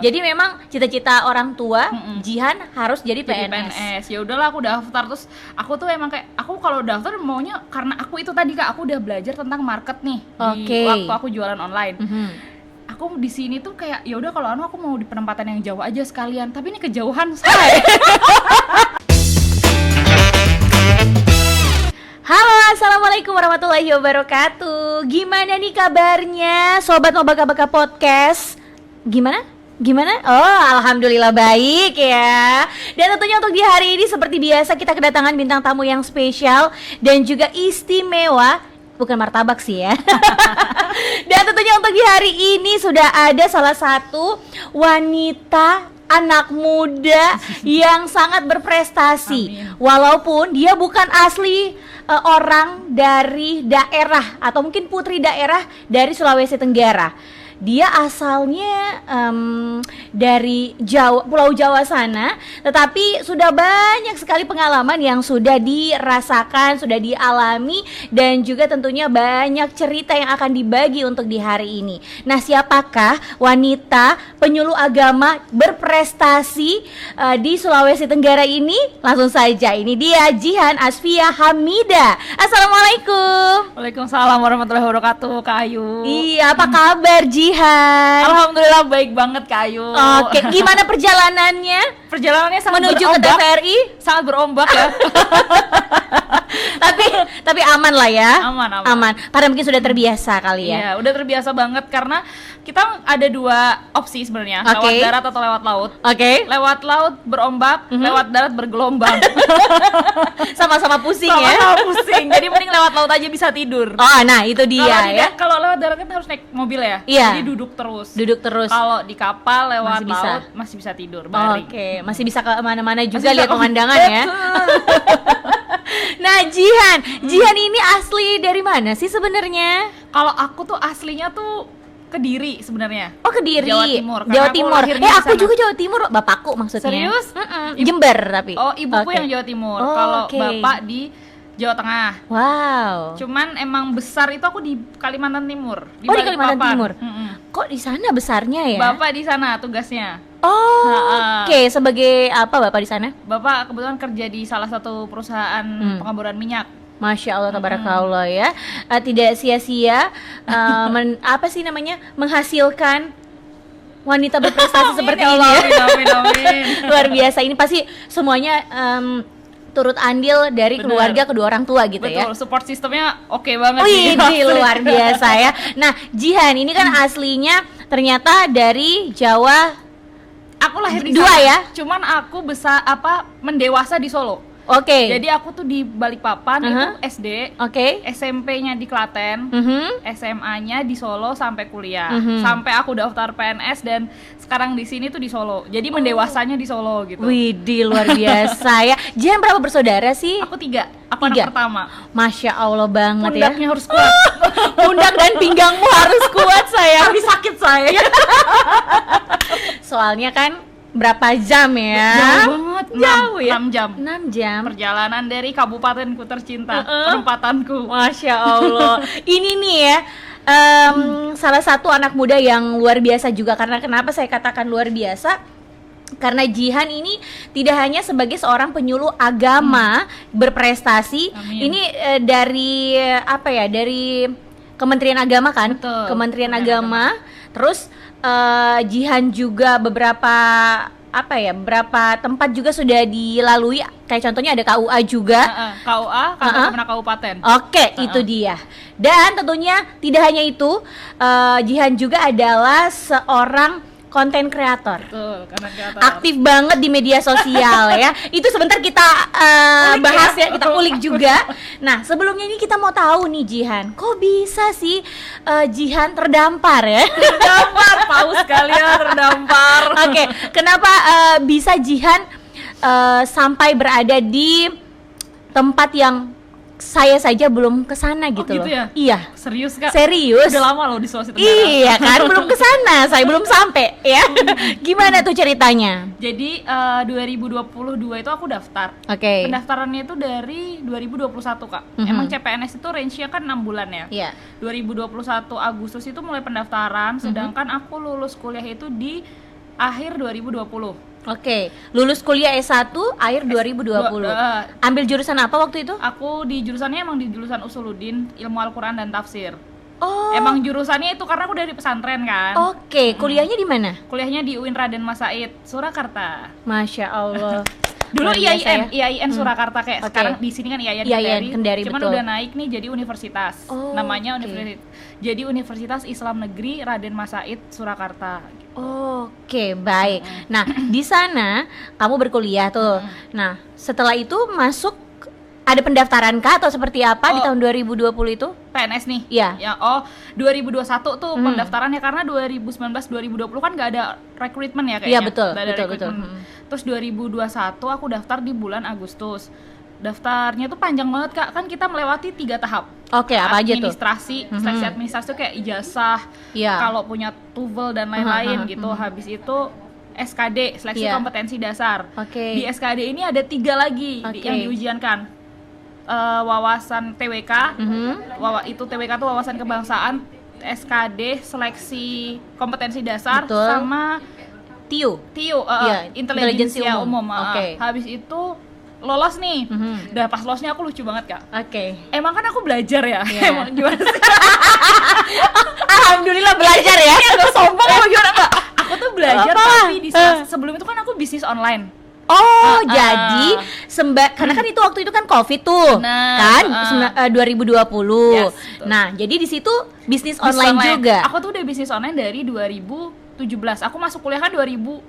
Jadi memang cita-cita orang tua Jihan harus jadi PNS. Ya udahlah aku daftar, terus aku tuh emang kayak aku kalau daftar maunya karena aku itu tadi Kak, aku udah belajar tentang market nih di waktu aku jualan online. Aku di sini tuh kayak ya udah kalau aku mau di penempatan yang jauh aja sekalian, tapi ini kejauhan say. Halo, assalamualaikum warahmatullahi wabarakatuh. Gimana nih kabarnya, sobat Nobaka-Baka Podcast? Gimana? Oh, alhamdulillah baik ya. Dan tentunya untuk di hari ini seperti biasa kita kedatangan bintang tamu yang spesial dan juga istimewa. Bukan martabak sih ya. Dan tentunya untuk di hari ini sudah ada salah satu wanita anak muda yang sangat berprestasi. Amin. Walaupun dia bukan asli orang dari daerah atau mungkin putri daerah dari Sulawesi Tenggara. Dia asalnya dari Jawa, Pulau Jawa sana, tetapi sudah banyak sekali pengalaman yang sudah dirasakan, sudah dialami, dan juga tentunya banyak cerita yang akan dibagi untuk di hari ini. Nah, siapakah wanita penyuluh agama berprestasi di Sulawesi Tenggara ini? Langsung saja, ini dia Jihan Asfia Hamidah. Assalamualaikum. Waalaikumsalam warahmatullahi wabarakatuh, Kak Ayu. Iya, apa kabar Jihan? Alhamdulillah baik banget Kak Ayu. Oke, gimana perjalanannya? Perjalanannya sangat menuju berombak, ke TVRI? Sangat berombak ya. tapi aman lah ya. Aman. Padahal mungkin sudah terbiasa kali ya. Iya, udah terbiasa banget karena kita ada dua opsi sebenarnya, lewat darat atau lewat laut. Lewat laut berombak, lewat darat bergelombang. Sama-sama pusing ya. Sama-sama pusing. Jadi mending lewat laut aja bisa tidur. Oh, nah itu dia ya. Kalau lewat darat kan harus naik mobil ya. Iya. Jadi duduk terus. Kalau di kapal lewat laut masih bisa tidur baring. Masih bisa ke mana-mana juga lihat pemandangan ya. Nah, Jihan ini asli dari mana sih sebenarnya? Kalau aku tuh aslinya tuh Kediri sebenarnya. Oh, Kediri. Jawa Timur. Aku juga Jawa Timur, bapakku maksudnya. Serius? Jember tapi. Oh, ibuku yang Jawa Timur. Kalau bapak di Jawa Tengah. Wow. Cuman emang besar itu aku di Kalimantan Timur. Di Kalimantan Timur. Kok di sana besarnya ya? Bapak di sana tugasnya. Sebagai apa Bapak di sana? Bapak kebetulan kerja di salah satu perusahaan pengeboran minyak. Masya Allah, tabarakallah ya. Tidak sia-sia menghasilkan wanita berprestasi seperti ini ya. Amin. Luar biasa, ini pasti semuanya turut andil dari keluarga kedua orang tua gitu. Betul, ya. Betul, support sistemnya oke banget. Wih, luar biasa ya. Nah, Jihan ini kan aslinya ternyata dari Jawa. Aku lahir di dua sana, ya. Cuman aku mendewasa di Solo. Jadi aku tuh di Balikpapan itu SD, SMP-nya di Klaten, SMA-nya di Solo sampai kuliah, sampai aku daftar PNS dan sekarang di sini tuh di Solo. Jadi mendewasanya di Solo gitu. Widih, luar biasa ya. Jihan berapa bersaudara sih? Aku 3. Aku anak pertama. Masya Allah banget. Pundaknya harus kuat. Pundak dan pinggangmu harus kuat sayang. Tapi sakit saya. Soalnya kan berapa jam ya? Jauh banget. Jauh ya? 6 jam. Perjalanan dari kabupatenku tercinta, penempatanku. Masya Allah. Ini nih ya, salah satu anak muda yang luar biasa juga. Karena kenapa saya katakan luar biasa? Karena Jihan ini tidak hanya sebagai seorang penyuluh agama berprestasi. Amin. Ini dari dari Kementerian Agama kan? Betul, Kementerian Agama. Terus Jihan juga beberapa tempat juga sudah dilalui, kayak contohnya ada KUA juga. KUA, Kantor Kemenak Kabupaten. Itu dia. Dan tentunya tidak hanya itu, Jihan juga adalah seorang konten kreator. Betul, konten kreator. Aktif banget di media sosial ya. Itu sebentar kita bahas ya, kita ulik juga. Nah, sebelumnya ini kita mau tahu nih Jihan, kok bisa sih Jihan terdampar ya? Terdampar, paus kalian terdampar. Kenapa bisa Jihan sampai berada di tempat yang saya saja belum kesana gitu loh. Ya? Iya. Serius Kak? Serius. Udah lama loh di Sulawesi Tenggara. Iya kan, belum kesana, saya belum sampai ya. Gimana tuh ceritanya? Jadi 2022 itu aku daftar. Pendaftarannya itu dari 2021 Kak. Emang CPNS itu range-nya kan 6 bulan ya. Iya. 2021 Agustus itu mulai pendaftaran, sedangkan aku lulus kuliah itu di akhir 2020. Oke, lulus kuliah S1 akhir 2020. Ambil jurusan apa waktu itu? Aku di jurusannya emang di jurusan Usuluddin, Ilmu Al-Qur'an dan Tafsir. Oh. Emang jurusannya itu karena aku dari pesantren kan. Oke, kuliahnya di mana? Kuliahnya di UIN Raden Mas Said, Surakarta. Masya Allah. Dulu IAIN Surakarta kayak sekarang di sini kan IAIN Kendari. Cuman betul. udah naik nih jadi universitas. Namanya Universitas Islam Negeri Raden Mas Said Surakarta. Oke, baik. Nah, di sana kamu berkuliah tuh. Nah, setelah itu masuk ada pendaftaran kah atau seperti apa di tahun 2020 itu? PNS nih? Iya. Ya, 2021 tuh pendaftarannya karena 2019-2020 kan nggak ada rekrutmen ya kayaknya. Iya, betul. Terus 2021 aku daftar di bulan Agustus. Daftarnya tuh panjang banget Kak, kan kita melewati 3 tahap. Oke, apa aja tuh? Administrasi, seleksi administrasi tuh kayak ijazah, kalau punya TOEFL dan lain-lain gitu. Habis itu SKD, seleksi kompetensi dasar. Di SKD ini ada 3 lagi yang diujiankan. Wawasan TWK, itu TWK tuh wawasan kebangsaan, SKD, seleksi kompetensi dasar, sama TIU, intelijensia umum. Habis itu lolos nih. Dah pas lolosnya aku lucu banget Kak. Emang kan aku belajar ya. Emang gimana sih? Alhamdulillah belajar ya. Agak sombong apa gimana Kak? Aku tuh belajar tapi di sebelum itu kan aku bisnis online. Jadi karena kan waktu itu kan COVID tuh, kan 2020. Yes, nah, jadi di situ bisnis online juga. Aku tuh udah bisnis online dari 2017. Aku masuk kuliah kan 2016.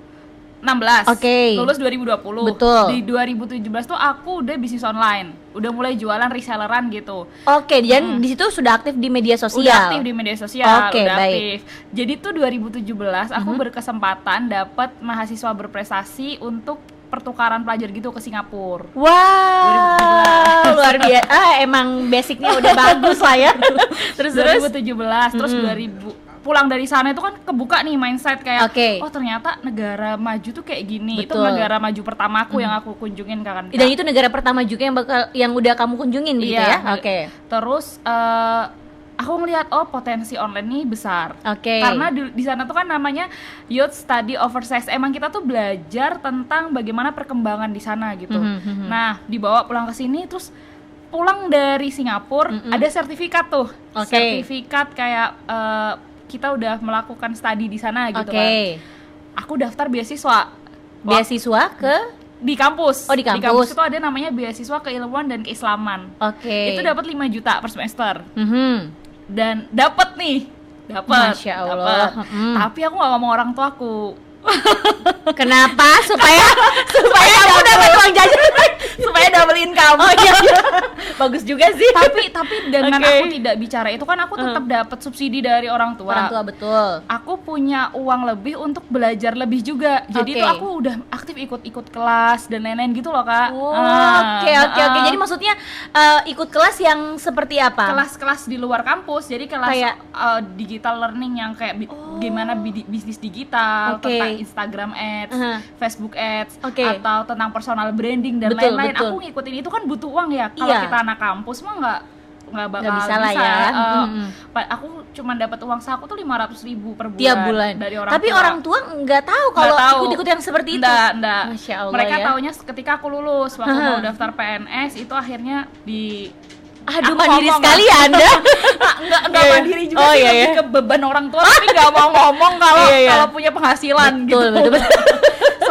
Lulus 2020. Betul. Di 2017 tuh aku udah bisnis online. Udah mulai jualan reselleran gitu. Dan di situ sudah aktif di media sosial. Udah aktif di media sosial, aktif. Jadi tuh 2017 aku berkesempatan dapat mahasiswa berprestasi untuk pertukaran pelajar gitu ke Singapura. Wow, luar biasa. Emang basicnya udah bagus lah ya. Terus 2017, terus 2000 pulang dari sana itu kan kebuka nih mindset kayak ternyata negara maju tuh kayak gini. Itu negara maju pertamaku yang aku kunjungin kan. Dan itu negara pertama juga yang udah kamu kunjungin gitu ya. Terus aku ngelihat potensi online nih besar. Karena di sana tuh kan namanya Youth Study Overseas. Emang kita tuh belajar tentang bagaimana perkembangan di sana gitu. Nah, dibawa pulang ke sini terus pulang dari Singapura ada sertifikat tuh. Sertifikat kayak kita udah melakukan studi di sana gitu kan. Aku daftar beasiswa. Beasiswa ke di kampus. Di kampus. Di kampus itu ada namanya beasiswa keilmuan dan keislaman. Itu dapat 5 juta per semester. Dan dapat. Masya Allah. Tapi aku nggak ngomong orang tuaku. Kenapa? Supaya kamu dapat uang jajan, supaya double income. Bagus juga sih. Tapi dengan aku tidak bicara itu kan aku tetap dapat subsidi dari orang tua. Orang tua, betul. Aku punya uang lebih untuk belajar lebih juga. Jadi itu aku udah aktif ikut kelas dan lain-lain gitu loh Kak. Oke. Jadi maksudnya ikut kelas yang seperti apa? Kelas-kelas di luar kampus. Jadi kelas kayak digital learning yang kayak gimana bisnis digital, tentang Instagram ads, Facebook ads, atau tentang personal branding dan lain-lain. Aku ngikutin itu kan butuh uang ya. Kalau kita anak kampus mah nggak bakal bisa lah ya. Aku cuma dapat uang saku tuh 500.000 per bulan, tiap bulan dari orang tua. Tapi orang tua nggak tahu kalau ikut-ikut yang seperti itu. Enggak. Masya Allah. Mereka taunya ketika aku lulus, waktu mau daftar PNS itu akhirnya di mandiri sekali ya Anda. Enggak mandiri juga sih, lebih ke beban orang tua, tapi enggak mau ngomong kalau punya penghasilan gitu. Betul.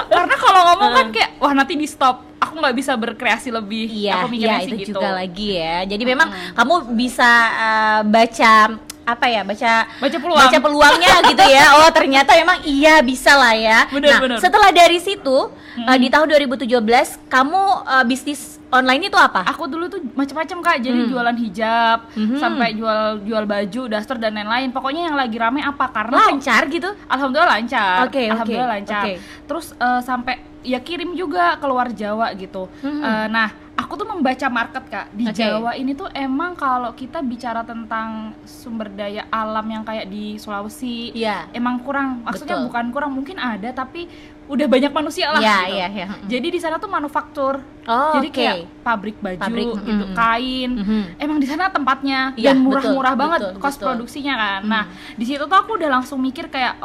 Karena kalau ngomong kan kayak nanti di stop. Aku nggak bisa berkreasi lebih. Aku mikirnya sih itu gitu. juga lagi ya. Jadi memang kamu bisa baca peluangnya gitu ya. Ternyata memang bisa lah ya. Bener. Setelah dari situ di tahun 2017 kamu bisnis online itu apa? Aku dulu tuh macam-macam Kak. Jadi jualan hijab, sampai jual baju, daster dan lain-lain. Pokoknya yang lagi rame apa karena lancar gitu. Alhamdulillah lancar. Alhamdulillah lancar. Terus sampai ya kirim juga keluar Jawa gitu. Nah, aku tuh membaca market Kak di Jawa ini tuh emang kalau kita bicara tentang sumber daya alam yang kayak di Sulawesi, emang kurang. Maksudnya bukan kurang, mungkin ada tapi udah banyak manusia lah gitu. Jadi di sana tuh manufaktur. Jadi kayak pabrik baju gitu, kain. Emang di sana tempatnya dan murah-murah banget cost produksinya kan. Nah, di situ tuh aku udah langsung mikir kayak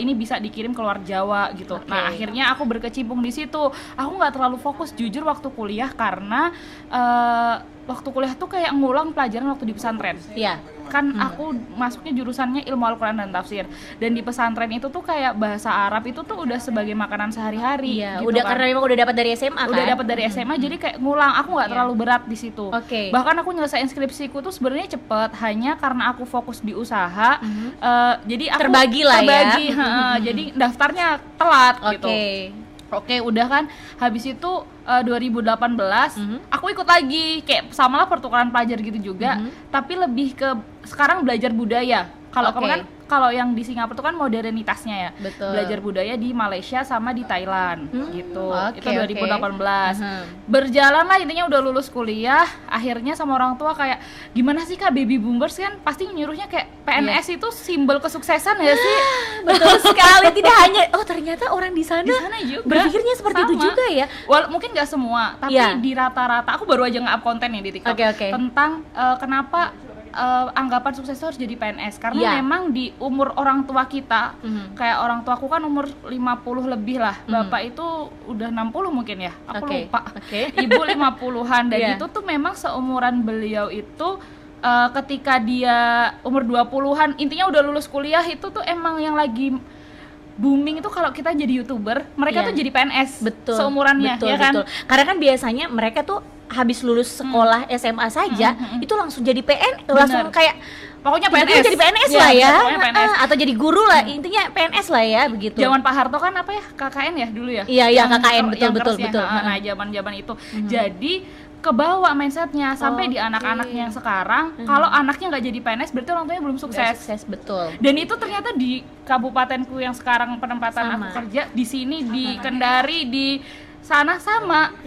ini bisa dikirim keluar Jawa gitu. Nah, akhirnya aku berkecimpung di situ. Aku nggak terlalu fokus jujur waktu kuliah karena waktu kuliah tuh kayak ngulang pelajaran waktu di pesantren. Kan aku masuknya jurusannya ilmu Al-Quran dan tafsir, dan di pesantren itu tuh kayak bahasa Arab itu tuh udah sebagai makanan sehari-hari gitu udah kan. Karena memang udah dapat dari SMA kan? Udah dapat dari SMA, jadi kayak ngulang, aku nggak terlalu berat di situ. Bahkan aku nyelesain skripsiku tuh sebenarnya cepet, hanya karena aku fokus di usaha, jadi aku terbagi lah ya. Jadi daftarnya telat gitu. Udah kan, habis itu 2018 aku ikut lagi kayak samalah pertukaran pelajar gitu juga, tapi lebih ke sekarang belajar budaya. Kalau kemarin kalau yang di Singapura itu kan modernitasnya ya, belajar budaya di Malaysia sama di Thailand gitu. Itu 2018. Berjalan lah, intinya udah lulus kuliah, akhirnya sama orang tua kayak gimana sih Kak, baby boomers kan pasti nyuruhnya kayak PNS itu simbol kesuksesan ya sih. Betul sekali, tidak hanya ternyata orang di sana juga berpikirnya seperti itu juga ya. Mungkin nggak semua, tapi di rata-rata. Aku baru aja nge-up konten ya di TikTok tentang kenapa anggapan sukses itu harus jadi PNS, karena memang di umur orang tua kita, kayak orang tuaku kan umur 50 lebih lah, bapak itu udah 60 mungkin ya, aku lupa, ibu 50-an, dan itu tuh memang seumuran beliau itu ketika dia umur 20-an, intinya udah lulus kuliah, itu tuh emang yang lagi booming itu kalau kita jadi YouTuber, mereka tuh jadi PNS seumurannya, ya kan? Karena kan biasanya mereka tuh habis lulus sekolah SMA saja itu langsung jadi PNS, langsung kayak pokoknya PNS. Jadi PNS lah ya, atau jadi guru lah, intinya PNS lah ya, begitu. Zaman Pak Harto kan apa ya, KKN ya dulu ya? Iya, KKN, betul. Nah, zaman itu. Jadi kebawa mindsetnya sampai di anak-anaknya yang sekarang, kalau anaknya nggak jadi PNS berarti orang tuanya belum sukses. Betul. Dan itu ternyata di kabupatenku yang sekarang penempatan aku kerja, di sini, di Kendari, di sana sama.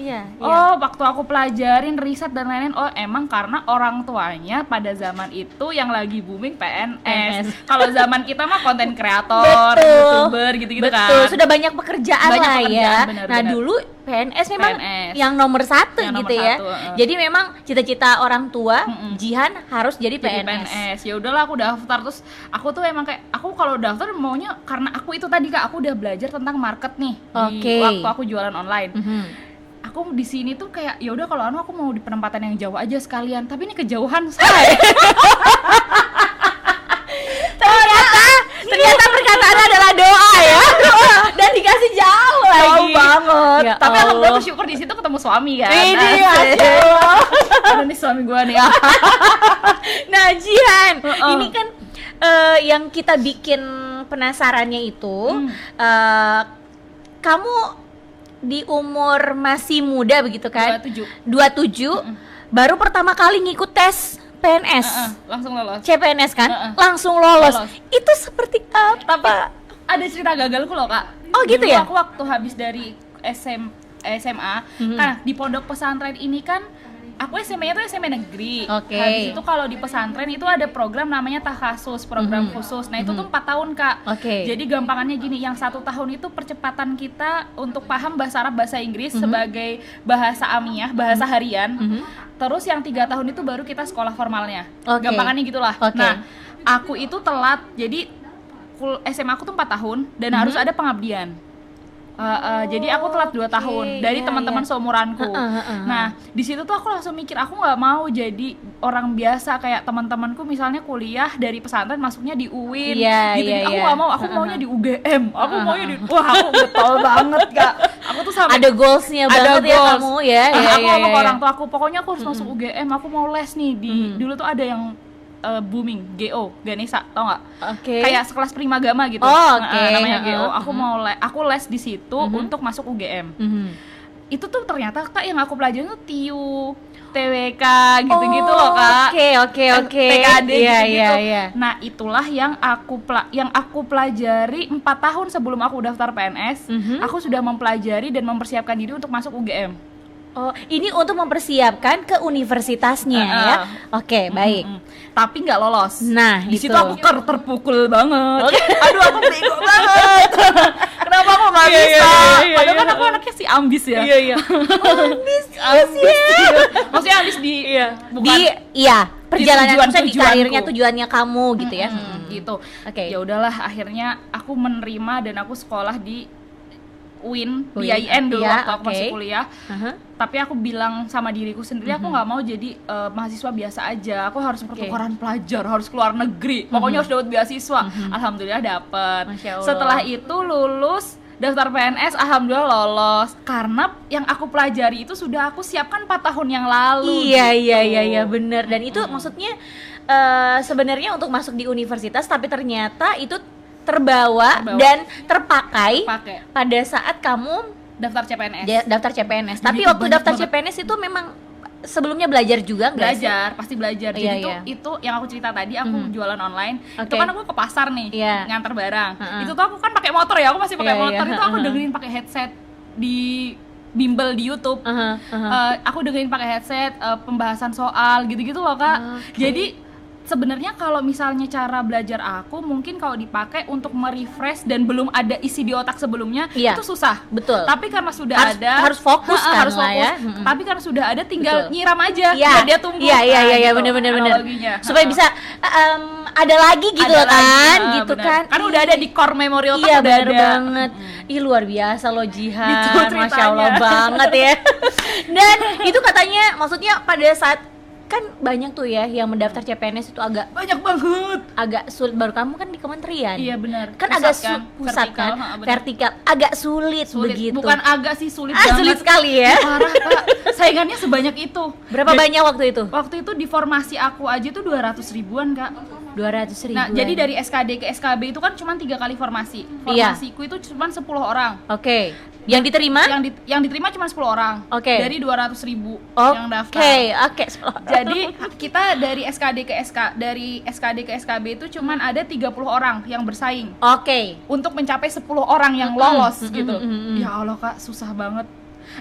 Waktu aku pelajarin riset dan lain-lain, emang karena orang tuanya pada zaman itu yang lagi booming PNS. Kalau zaman kita mah konten kreator, YouTuber gitu-gitu kan. Sudah banyak pekerjaan lah ya. Bener. Nah, dulu PNS memang yang nomor satu gitu ya. Jadi memang cita-cita orang tua Jihan harus jadi PNS. Ya udahlah, aku daftar, terus aku tuh emang kayak aku kalau daftar maunya karena aku itu tadi Kak, aku udah belajar tentang market nih di waktu aku jualan online. Aku di sini tuh kayak ya udah kalau aku mau di penempatan yang jauh aja sekalian, tapi ini kejauhan say. Ternyata perkataan adalah doa ya. Dan dikasih jauh lagi. Jauh banget. Ya, tapi alhamdulillah bersyukur di situ ketemu suami kan. Ini Allah. Ini suami gue nih. Nah, Jihan, ini kan yang kita bikin penasarannya itu kamu di umur masih muda begitu kan? 27. Baru pertama kali ngikut tes PNS. Langsung lolos. CPNS kan? Langsung lolos. Itu seperti apa? Tapi ada cerita gagalku loh Kak. Gitu ya? Aku waktu habis dari SMA, kan di pondok pesantren ini kan aku SMA-nya tuh SMA negeri. Habis itu kalau di pesantren itu ada program namanya takhasus, program khusus. Nah, itu tuh 4 tahun, Kak. Jadi gampangannya gini, yang 1 tahun itu percepatan kita untuk paham bahasa Arab, bahasa Inggris sebagai bahasa amiyah, bahasa harian. Terus yang 3 tahun itu baru kita sekolah formalnya. Gampangannya gitulah. Nah, aku itu telat. Jadi SMA aku tuh 4 tahun dan harus ada pengabdian. Jadi aku telat 2 tahun dari teman-teman seumuranku. Nah, di situ tuh aku langsung mikir, aku nggak mau jadi orang biasa kayak teman-temanku misalnya kuliah dari pesantren masuknya di UIN, gitu. Aku nggak mau, aku maunya di UGM, aku maunya di, wah aku getol banget Kak. Aku tuh sampai ada goalsnya banget ya kamu ya. Aku ngomong ke orang tua aku, pokoknya aku harus masuk UGM, aku mau les nih di dulu tuh ada yang booming, GO, Ganesha, tau nggak? Kayak sekelas Primagama gitu. Namanya GO. Aku les di situ untuk masuk UGM. Itu tuh ternyata Kak yang aku pelajarin tuh TIU. UTBK gitu-gitu loh Kak. Oke. TKD gitu-gitu. Iya. Nah, itulah yang aku pelajari 4 tahun sebelum aku daftar PNS. Aku sudah mempelajari dan mempersiapkan diri untuk masuk UGM. Oh, ini untuk mempersiapkan ke universitasnya ya. Oke, baik. Tapi nggak lolos. Nah, di situ itu. aku terpukul banget. Aduh, aku bego banget. Kenapa aku nggak bisa? Padahal kan aku anaknya si ambis ya. Iya. Ambis ya. Maksudnya ambis di bukan perjalanan maksudnya di tujuanku. karirnya, tujuannya kamu gitu ya. Gitu. Oke. Ya udahlah, akhirnya aku menerima dan aku sekolah di UIN, di IAIN dulu waktu aku masih kuliah. Tapi aku bilang sama diriku sendiri, aku nggak mau jadi mahasiswa biasa aja. Aku harus pertukaran pelajar, harus keluar negeri. Pokoknya harus dapat beasiswa. Alhamdulillah dapat. Setelah itu lulus, daftar PNS, alhamdulillah lolos. Karena yang aku pelajari itu sudah aku siapkan 4 tahun yang lalu. Iya, benar. Dan itu maksudnya sebenarnya untuk masuk di universitas, tapi ternyata itu terbawa dan terpakai pada saat kamu daftar CPNS. Tapi waktu daftar CPNS itu memang sebelumnya belajar juga nggak? Pasti belajar. Jadi itu yang aku cerita tadi, aku jualan online. Itu kan aku ke pasar nih, nganter barang. Itu tuh aku kan pakai motor ya, aku masih pakai motor. Itu aku dengerin pakai headset di bimbel di YouTube. Aku dengerin pakai headset pembahasan soal gitu-gitu loh Kak. Jadi sebenarnya kalau misalnya cara belajar aku mungkin kalau dipakai untuk merefresh dan belum ada isi di otak sebelumnya itu susah. Betul. Tapi karena sudah harus fokus kan harus fokus. ya. Tapi karena sudah ada tinggal nyiram aja biar dia tumbuh. Iya, benar. Supaya bisa ada lagi gitu kan, gitu bener. kan. Kan udah ada di core memory otak, udah ada. Banget. Ih, luar biasa loh Jihan. Masya Allah banget ya. Dan itu katanya maksudnya pada saat kan banyak tuh ya yang mendaftar CPNS itu agak sulit. Baru kamu kan di kementerian. Iya benar. Kan pusat kan vertikal agak sulit begitu. Bukan agak sih, sulit banget. Sulit sekali ya. Parah Kak. Saingannya sebanyak itu. Berapa banyak waktu itu? Waktu itu di formasi aku aja tuh 200 ribuan Kak. 200 ribuan. Nah, jadi dari SKD ke SKB itu kan cuma 3 kali formasi. Formasiku itu cuma 10 orang. Oke. Yang diterima? Yang diterima cuma 10 orang. Dari 200 ribu yang daftar. Oke. Jadi kita dari SKD ke SKB itu cuma ada 30 orang yang bersaing. Untuk mencapai 10 orang yang lolos gitu. Ya Allah Kak, susah banget.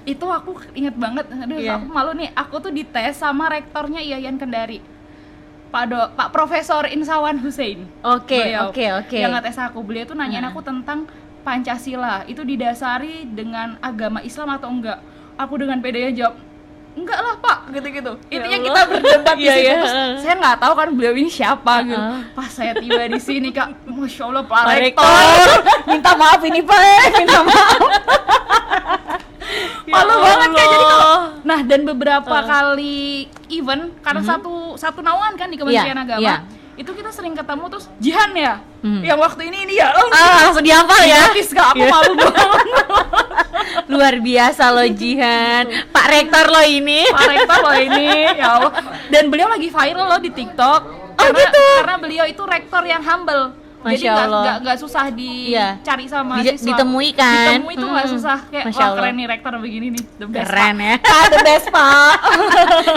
Itu aku inget banget. Aduh, aku malu nih. Aku tuh dites sama rektornya IAIN Kendari. Pak Profesor Insawan Hussein. Oke. Yang ngetes aku, beliau tuh nanyain aku tentang Pancasila itu didasari dengan agama Islam atau enggak. Aku dengan pedenya jawab, enggak lah Pak, gitu-gitu. Intinya kita berdebat di situ. Terus saya nggak tahu kan beliau ini siapa gitu. Pas saya tiba di sini Kak, Masya Allah Pak Rektor, minta maaf ini Pak, minta maaf. Malu banget Kak. Jadi nah, dan beberapa kali event karena satu naungan kan di Kementerian Agama. Itu kita sering ketemu terus Jihan ya, yang waktu ini ya, langsung dihafal ya. Kak, aku malu banget. Luar biasa loh Jihan, Pak Rektor lo ini. Ya Allah. Dan beliau lagi viral loh di TikTok. Karena beliau itu rektor yang humble. Jadi nggak susah dicari sama mahasiswa. Ditemui kan? Ditemui itu nggak susah. Kayak wah keren nih rektor begini nih. The best, keren ya. The best Pak.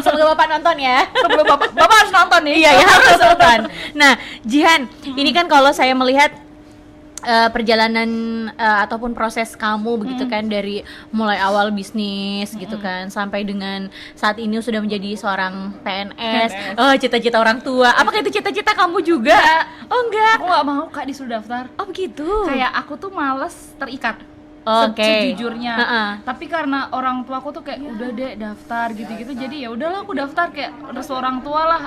Semoga Bapak nonton ya. Sebelum Bapak harus nonton nih. Iya harus nonton. Nah Jihan, ini kan kalau saya melihat perjalanan ataupun proses kamu begitu kan, dari mulai awal bisnis gitu kan sampai dengan saat ini sudah menjadi seorang PNS. Cita-cita orang tua. Apakah itu cita-cita kamu juga? Enggak. Aku nggak mau Kak disuruh daftar. Begitu. Kayak aku tuh males terikat. Sejujurnya. Tapi karena orang tua aku tuh kayak udah deh daftar gitu-gitu, jadi ya udahlah aku daftar kayak restu orang tua lah.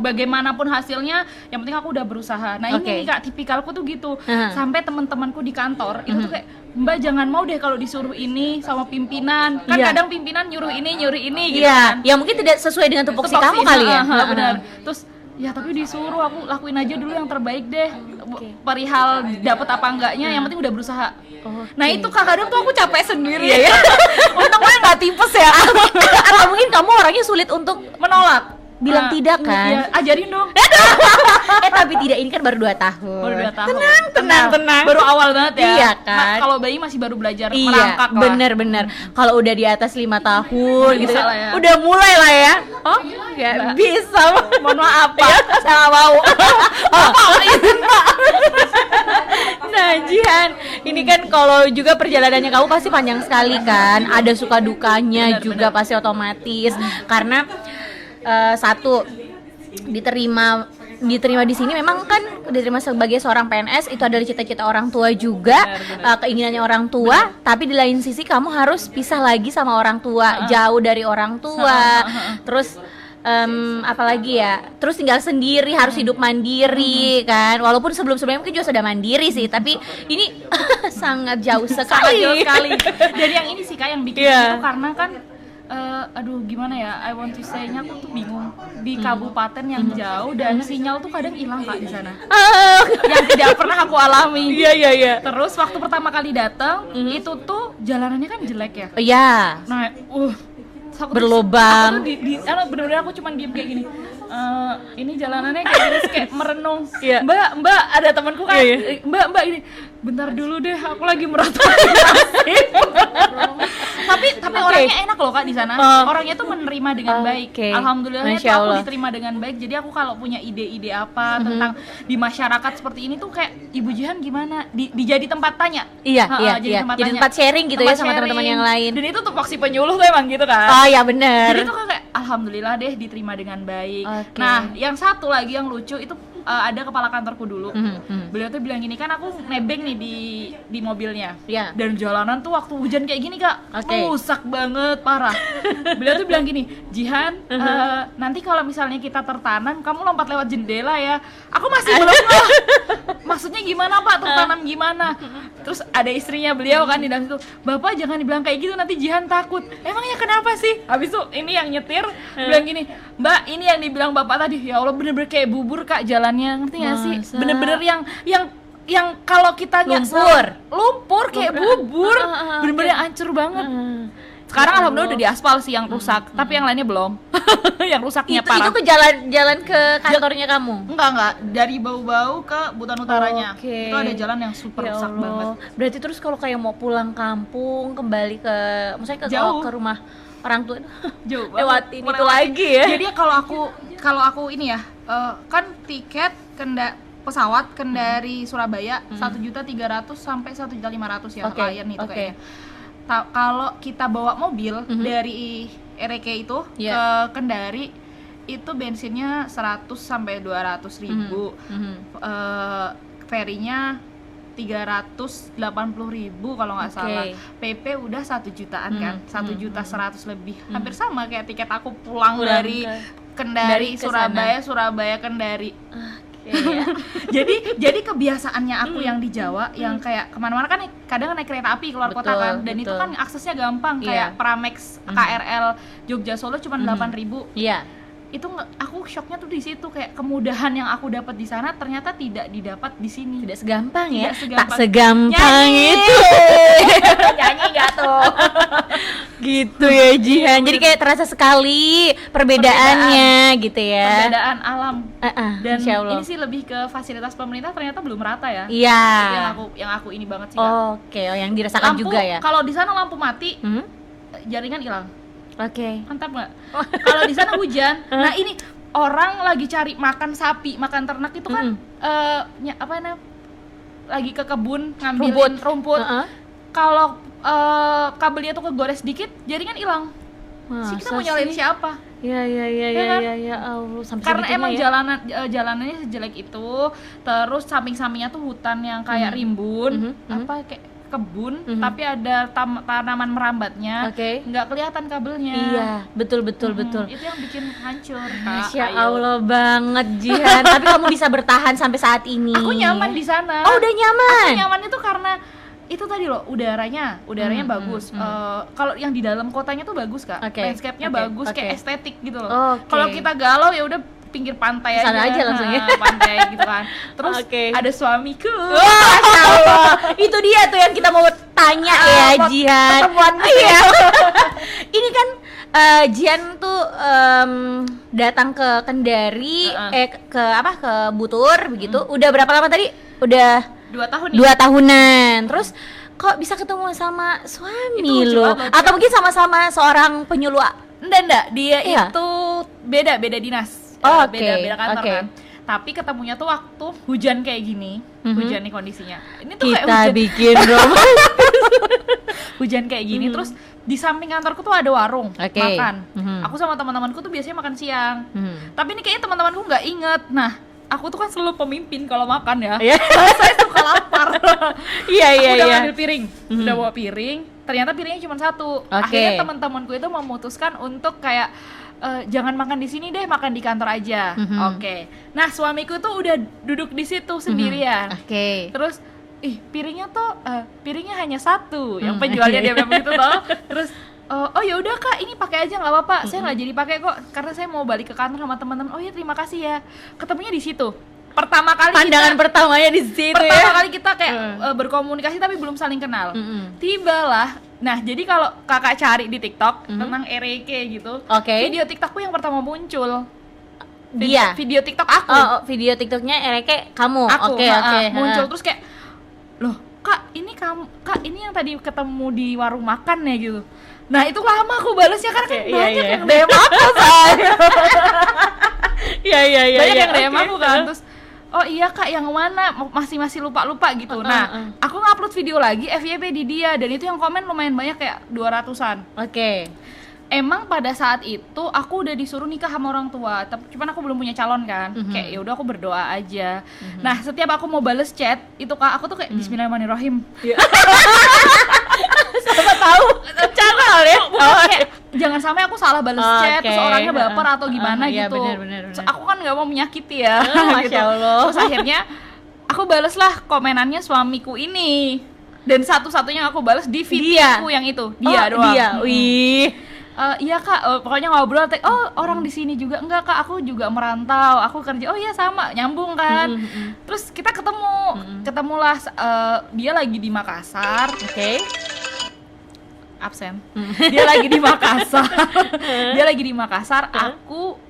Bagaimanapun hasilnya, yang penting aku udah berusaha. Nah ini nih Kak, tipikalku tuh gitu. Sampai teman-temanku di kantor itu tuh kayak, Mbak jangan mau deh kalau disuruh ini sama pimpinan. Kan kadang pimpinan nyuruh ini gitu kan. Ya mungkin tidak sesuai dengan tupoksi kamu kali ya. Benar. Terus ya tapi disuruh, aku lakuin aja dulu yang terbaik deh. Perihal dapat apa enggaknya, yang penting udah berusaha. Nah itu kadang tuh aku capek sendiri. Untungnya nggak tipes ya. Atau mungkin kamu orangnya sulit untuk menolak. bilang tidak kan? Iya, ajarin dong. Tapi tidak, ini kan baru 2 tahun. Baru 2 tahun. Tenang. Baru awal banget ya. Iya kan. Kalau bayi masih baru belajar merangkak lah. Bener. Kalau udah di atas 5 tahun gitu kan, ya. udah mulai lah ya. Oh, nggak bisa. Mohon maaf Pak, salah mau. Nah, Jihan, ini kan kalau juga perjalanannya kamu pasti panjang sekali kan. Ada suka dukanya juga pasti otomatis. Karena satu, diterima di sini memang kan diterima sebagai seorang PNS itu adalah cita-cita orang tua juga, keinginannya orang tua, tapi di lain sisi kamu harus pisah lagi sama orang tua, jauh dari orang tua. Terus apalagi ya, terus tinggal sendiri, harus hidup mandiri kan, walaupun sebelum-sebelumnya mungkin juga sudah mandiri sih, tapi ini sangat jauh sekali. Dan yang ini sih Kak yang bikin itu karena kan aduh gimana ya, I want to say-nya aku tuh bingung di kabupaten yang jauh dan sinyal tuh kadang hilang Kak di sana. Yang tidak pernah aku alami. Iya. Terus waktu pertama kali datang itu tuh jalanannya kan jelek ya. Iya. Nah, berlubang. Bener-bener aku cuman diem kayak gini. Ini jalanannya kayak gini, kayak merenung. Yeah. Mbak, ada temanku kan. Yeah. Mbak ini. Bentar dulu deh, aku lagi meratapi nasib. tapi orangnya enak loh Kak di sana. Orangnya tuh menerima dengan baik. Alhamdulillahnya tuh aku diterima dengan baik. Jadi aku kalau punya ide-ide apa tentang di masyarakat seperti ini tuh kayak Ibu Jihan gimana? Dijadi tempat tanya. Iya. Jadi tempat sharing gitu ya sama teman-teman yang lain. Dan itu tuh voksi penyuluh tuh emang gitu kan. Oh ya benar. Jadi tuh kayak alhamdulillah deh diterima dengan baik. Nah, yang satu lagi yang lucu itu ada kepala kantorku dulu. Beliau tuh bilang gini, kan aku nebeng nih di mobilnya. Dan jalanan tuh waktu hujan kayak gini Kak, rusak banget, parah. Beliau tuh bilang gini, Jihan, nanti kalau misalnya kita tertanam, kamu lompat lewat jendela ya. Aku masih belum lah. Maksudnya gimana Pak, tertanam gimana? Terus ada istrinya beliau kan di dalam situ, Bapak jangan dibilang kayak gitu, nanti Jihan takut. Emangnya kenapa sih? Habis itu ini yang nyetir bilang gini, Mbak ini yang dibilang Bapak tadi, ya Allah bener-bener kayak bubur Kak jalannya, ngerti gak sih? Bener-bener yang kalau kita lumpur kayak bubur, bener-bener yang hancur banget. Sekarang alhamdulillah udah diaspal sih yang rusak, tapi yang lainnya belum. Yang rusaknya parah. Itu ke jalan ke kantornya kamu? Enggak, dari Bau-Bau ke Buton Utaranya. Itu ada jalan yang super rusak banget. Berarti terus kalau kayak mau pulang kampung, kembali ke maksudnya ke rumah orang tua jauh lewatin itu lagi ya. Jadi kalau aku ini ya, kan tiket pesawat Kendari Surabaya 1.300.000 sampai 1.500.000 ya klien itu kayaknya. Kalau kita bawa mobil dari RK itu ke Kendari itu bensinnya 100 sampai 200.000. Ferinya 380.000 kalau nggak salah. PP udah 1 jutaan kan, 1.100.000 lebih. Hampir sama kayak tiket aku pulang dari Kendari Surabaya Kendari. Jadi kebiasaannya aku yang di Jawa yang kayak kemana-mana kan kadang naik kereta api keluar kota kan, dan itu kan aksesnya gampang kayak Pramex KRL Jogja Solo cuma 8.000. Itu aku shocknya tuh di situ, kayak kemudahan yang aku dapat di sana ternyata tidak didapat di sini. Tidak segampang ya. Tak segampang itu. Nyanyi gak tuh? Gitu ya Jihan. Jadi kayak terasa sekali perbedaannya gitu ya. Perbedaan alam. Dan ini sih lebih ke fasilitas pemerintah ternyata belum rata ya. Iya. Yang aku ini banget sih Kak. Oke, yang dirasakan juga ya. Kalau di sana lampu mati, jaringan hilang. Mantap nggak? Kalau di sana hujan, nah ini orang lagi cari makan sapi, makan ternak itu kan lagi ke kebun ngambilin rumput. Kalau kabelnya tuh kegores dikit, jaringan hilang. Kita mau nyalain siapa? Ya Allah, sampai karena emang jalanannya sejelek itu, terus samping-sampingnya tuh hutan yang kayak rimbun, kayak kebun, tapi ada tanaman merambatnya, nggak kelihatan kabelnya. Iya, betul. Itu yang bikin hancur, Kak. Masya Allah banget Jihan. Tapi kamu bisa bertahan sampai saat ini. Aku nyaman di sana. Oh, udah nyaman. Aku nyaman itu karena itu tadi loh, udaranya bagus. Kalau yang di dalam kotanya tuh bagus Kak. Landscape-nya bagus, kayak estetik gitu loh. Kalau kita galau ya udah pinggir pantai aja langsung ya. Pantai gitu kan. Terus ada suamiku. Masya Allah. Itu dia tuh yang kita mau tanya ya Jihan. Pertemuan iya. Ini kan Jian tuh datang ke Kendari, ke Butur begitu. Udah berapa lama tadi? Udah 2 tahun. 2 tahunan. Terus kok bisa ketemu sama suami lo? Atau mungkin sama-sama seorang penyuluh? Enggak, dia itu beda dinas. Beda kantor kan. Tapi ketemunya tuh waktu hujan kayak gini. Hujan nih kondisinya. Ini tuh kita kayak hujan. Bikin romantis. Hujan kayak gini, terus di samping kantorku tuh ada warung makan. Aku sama teman-temanku tuh biasanya makan siang. Tapi ini kayaknya teman-temanku nggak inget. Nah, aku tuh kan selalu pemimpin kalau makan ya. Saya suka lapar. Aku udah ngambil piring, udah bawa piring. Ternyata piringnya cuma satu. Akhirnya teman-temanku itu memutuskan untuk kayak jangan makan di sini deh, makan di kantor aja. Nah, suamiku tuh udah duduk di situ sendirian. Terus piringnya tuh piringnya hanya satu. Yang penjualnya dia bilang begitu toh. Terus oh ya udah Kak, ini pakai aja nggak apa-apa. Saya nggak jadi pakai kok karena saya mau balik ke kantor sama teman-teman. Oh ya terima kasih ya. Ketemunya di situ. Pertama kali pertamanya di situ pertama kali kita kayak berkomunikasi tapi belum saling kenal. Tibalah. Nah, jadi kalau Kakak cari di TikTok tentang Ereke gitu. Video TikTokku yang pertama muncul. Video TikTok aku. Video TikToknya Ereke kamu. Aku, muncul terus kayak, loh Kak, ini yang tadi ketemu di warung makan ya gitu. Nah, itu lama aku balesnya karena kan banyak yang DM aku saya. Banyak yang DM aku kan. Terus oh iya Kak, yang mana? Masih lupa gitu. Nah, aku ngupload video lagi FYP di dia dan itu yang komen lumayan banyak kayak 200-an. Emang pada saat itu aku udah disuruh nikah sama orang tua, cuman aku belum punya calon kan. Kayak ya udah aku berdoa aja. Nah, setiap aku mau bales chat, itu Kak, aku tuh kayak Bismillahirrahmanirrahim. Siapa tahu channel ya. Kayak jangan sampai aku salah bales chat terus orangnya baper atau gimana gitu. Bener. Aku kan nggak mau menyakiti ya. Masya Allah. Terus akhirnya aku bales lah komenannya suamiku ini. Dan satu-satunya aku bales di videoku yang itu. Dia doang. Iya Kak, pokoknya ngobrol. Orang di sini juga enggak Kak, aku juga merantau, aku kerja. Oh iya sama, nyambung kan. Terus kita ketemulah. Dia lagi di Makassar. Absen. Dia lagi di Makassar. Aku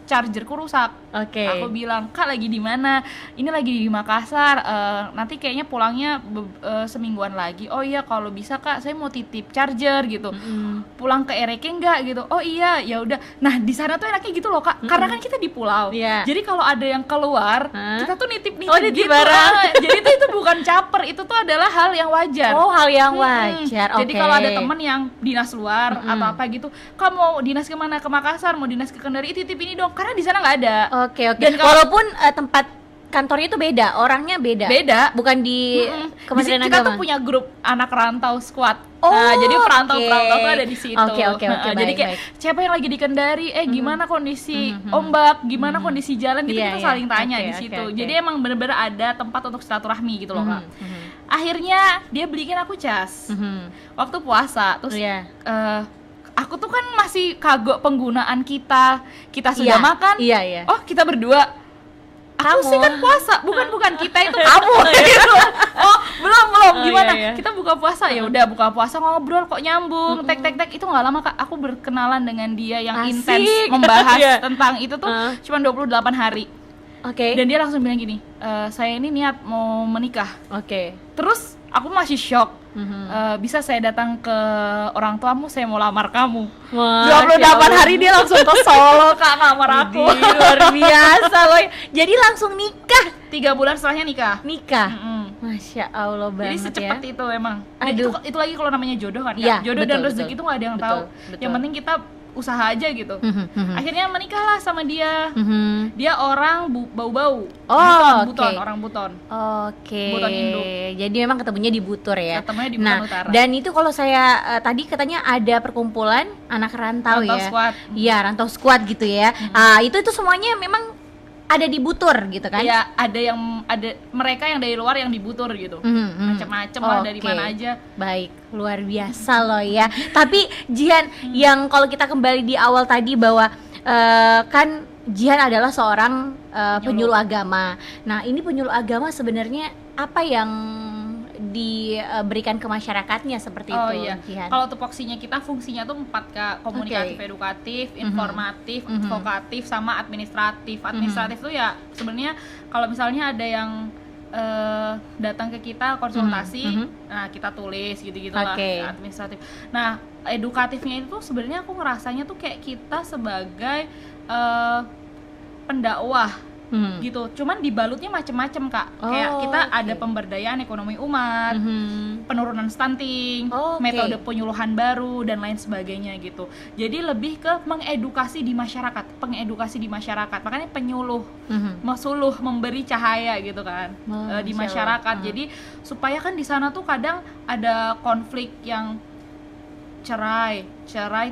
chargerku rusak. Aku bilang, Kak lagi di mana? Ini lagi di Makassar. Nanti kayaknya pulangnya semingguan lagi. Oh iya, kalau bisa Kak, saya mau titip charger gitu. Pulang ke Ereke enggak gitu. Oh iya, ya udah. Nah, di sana tuh enaknya gitu loh Kak. Karena kan kita di pulau. Jadi kalau ada yang keluar, kita tuh nitip gitu. Jadi itu bukan caper, itu tuh adalah hal yang wajar. Hal yang wajar. Jadi kalau ada teman yang dinas luar atau apa gitu, Kak mau dinas kemana? Ke Makassar, mau dinas ke Kendari, titip ini dong. Karena di sana nggak ada. Dan walaupun tempat kantornya itu beda, orangnya beda. Bukan di Kementerian Agama. Kita tuh punya grup anak rantau squad. Jadi perantau tuh ada di situ. Jadi kayak siapa yang lagi di Kendari, gimana kondisi ombak, gimana kondisi jalan gitu, kita saling tanya di situ. Jadi emang bener-bener ada tempat untuk silaturahmi gitu loh Kak. Akhirnya dia beliin aku cas waktu puasa. Terus aku tuh kan masih kagok penggunaan kita sudah makan. Oh kita berdua. Aku sih kan puasa, bukan kita itu kamu. Gitu. Oh belum gimana? Kita buka puasa ya udah buka puasa ngobrol kok nyambung, tek itu nggak lama Kak. Aku berkenalan dengan dia yang intens membahas tentang itu tuh cuma 28 hari. Dan dia langsung bilang gini, saya ini niat mau menikah. Terus aku masih shock. Bisa saya datang ke orang tuamu, saya mau lamar kamu. 28 hari dia langsung ke Solo Kak ngamar aku. Luar biasa loh. Jadi langsung nikah. 3 bulan setelahnya nikah. Masya Allah banget. Jadi secepat itu emang. Aduh. Itu lagi kalau namanya jodoh kan ya. Jodoh dan rezeki itu nggak ada yang tahu. Yang penting kita usaha aja gitu. Akhirnya menikahlah sama dia. Dia orang bau-bau. Buton, orang Buton. Buton Indo. Jadi memang ketemunya di Butur ya. Ketemunya di Buton Utara. Dan itu kalau saya tadi katanya ada perkumpulan anak rantau ya. Squad. Iya, rantau squad gitu ya. Itu semuanya memang ada di Butur gitu kan? Iya, ada mereka yang dari luar yang di Butur gitu. Macam-macam lah dari mana aja. Baik, luar biasa loh ya. Tapi Jihan, yang kalau kita kembali di awal tadi bahwa kan Jihan adalah seorang penyuluh agama. Nah, ini penyuluh agama sebenarnya apa yang diberikan ke masyarakatnya seperti Oh itu, iya, Jihan? kalau tupoksinya kita fungsinya tuh 4 Kak, komunikatif, edukatif, informatif, advokatif, sama administratif. Administratif tuh ya sebenarnya kalau misalnya ada yang datang ke kita konsultasi, nah kita tulis gitu-gitu lah, administratif. Nah edukatifnya itu sebenarnya aku ngerasanya tuh kayak kita sebagai pendakwah gitu, cuman dibalutnya macem-macem Kak. Kayak kita ada pemberdayaan ekonomi umat, penurunan stunting, metode penyuluhan baru dan lain sebagainya gitu. Jadi lebih ke mengedukasi di masyarakat, pengedukasi di masyarakat. Makanya penyuluh, mesuluh, memberi cahaya gitu kan di masyarakat. Jadi supaya kan di sana tuh kadang ada konflik yang cerai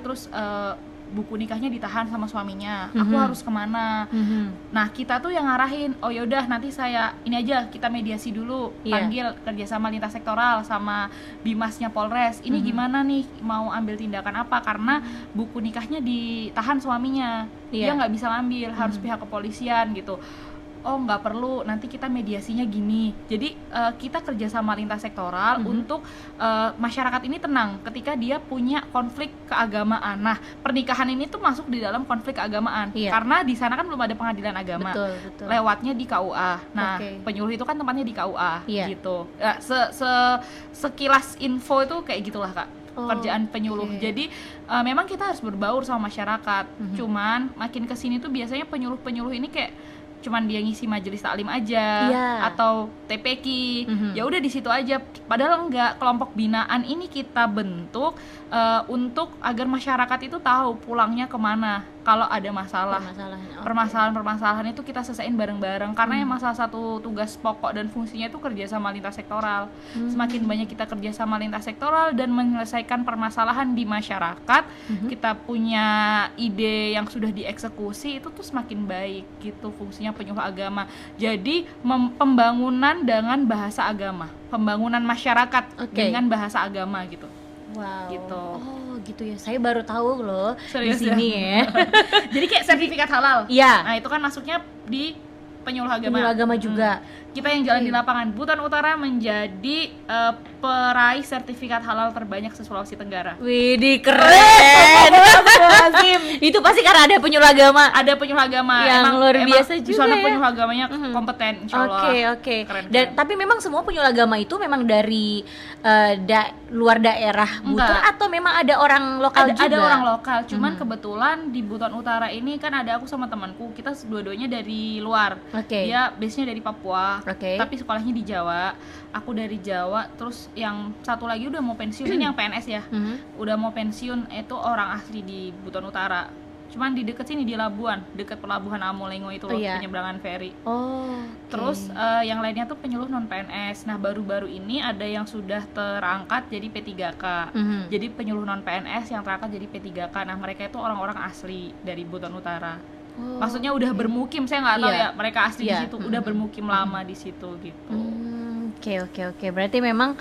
terus buku nikahnya ditahan sama suaminya, aku harus kemana? Nah kita tuh yang ngarahin, oh yaudah nanti saya ini aja, kita mediasi dulu, panggil kerjasama lintas sektoral sama bimasnya Polres, ini gimana nih mau ambil tindakan apa, karena buku nikahnya ditahan suaminya, dia nggak bisa ngambil, harus pihak kepolisian gitu. Oh nggak perlu, nanti kita mediasinya gini. Jadi kita kerjasama lintas sektoral untuk masyarakat ini tenang ketika dia punya konflik keagamaan. Nah pernikahan ini tuh masuk di dalam konflik keagamaan, karena di sana kan belum ada pengadilan agama. Betul. Lewatnya di KUA. Nah penyuluh itu kan tempatnya di KUA gitu. Sekilas info itu kayak gitulah Kak, kerjaan penyuluh. Jadi memang kita harus berbaur sama masyarakat. Cuman makin kesini tuh biasanya penyuluh ini kayak cuman dia ngisi majelis taklim aja atau TPQ, ya udah di situ aja. Padahal enggak, kelompok binaan ini kita bentuk untuk agar masyarakat itu tahu pulangnya kemana kalau ada masalah. Permasalahan itu kita selesaiin bareng-bareng, karena emang salah satu tugas pokok dan fungsinya itu kerjasama lintas sektoral. Semakin banyak kita kerjasama lintas sektoral dan menyelesaikan permasalahan di masyarakat, kita punya ide yang sudah dieksekusi, itu tuh semakin baik gitu fungsinya penyuluh agama. Jadi pembangunan dengan bahasa agama, pembangunan masyarakat dengan bahasa agama gitu. Wow. Gitu. Oh, gitu ya. Saya baru tahu loh. Serius di sini ya. Jadi kayak sertifikat halal. Iya. Nah, itu kan masuknya di penyuluh agama. Penyuluh agama juga. Kita yang jalan di lapangan. Buton Utara menjadi peraih sertifikat halal terbanyak se-Sulawesi Tenggara. Widih, keren. Itu pasti karena ada penyuluh agama. Ada penyuluh agama yang luar biasa juga. Di sana penyuluh agamanya kompeten, insyaallah. Oke. Dan tapi memang semua penyuluh agama itu memang dari luar daerah Buton, atau memang ada orang lokal juga? Ada orang lokal. Cuman kebetulan di Buton Utara ini kan ada aku sama temanku. Kita dua-duanya dari luar. Dia base-nya dari Papua. Tapi sekolahnya di Jawa. Aku dari Jawa. Terus yang satu lagi udah mau pensiun, ini yang PNS ya. Udah mau pensiun, itu orang asli di Buton Utara. Cuman di deket sini, di Labuan, deket pelabuhan Amolengo itu loh, penyeberangan feri. Terus yang lainnya tuh penyuluh non PNS. Nah baru-baru ini ada yang sudah terangkat jadi P3K. Jadi penyuluh non PNS yang terangkat jadi P3K. Nah mereka itu orang-orang asli dari Buton Utara. Maksudnya udah bermukim, saya nggak tahu ya mereka asli di situ, udah bermukim lama di situ gitu. Oke. Berarti memang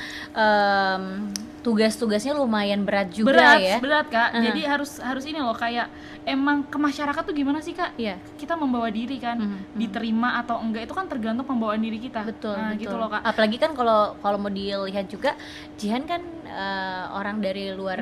tugas-tugasnya lumayan berat juga ya. Berat Kak. Jadi harus ini loh, kayak emang ke masyarakat tuh gimana sih Kak? Kita membawa diri kan, diterima atau enggak itu kan tergantung pembawaan diri kita. Betul. Gitu loh Kak. Apalagi kan kalau mau dilihat juga, Jihan kan orang dari luar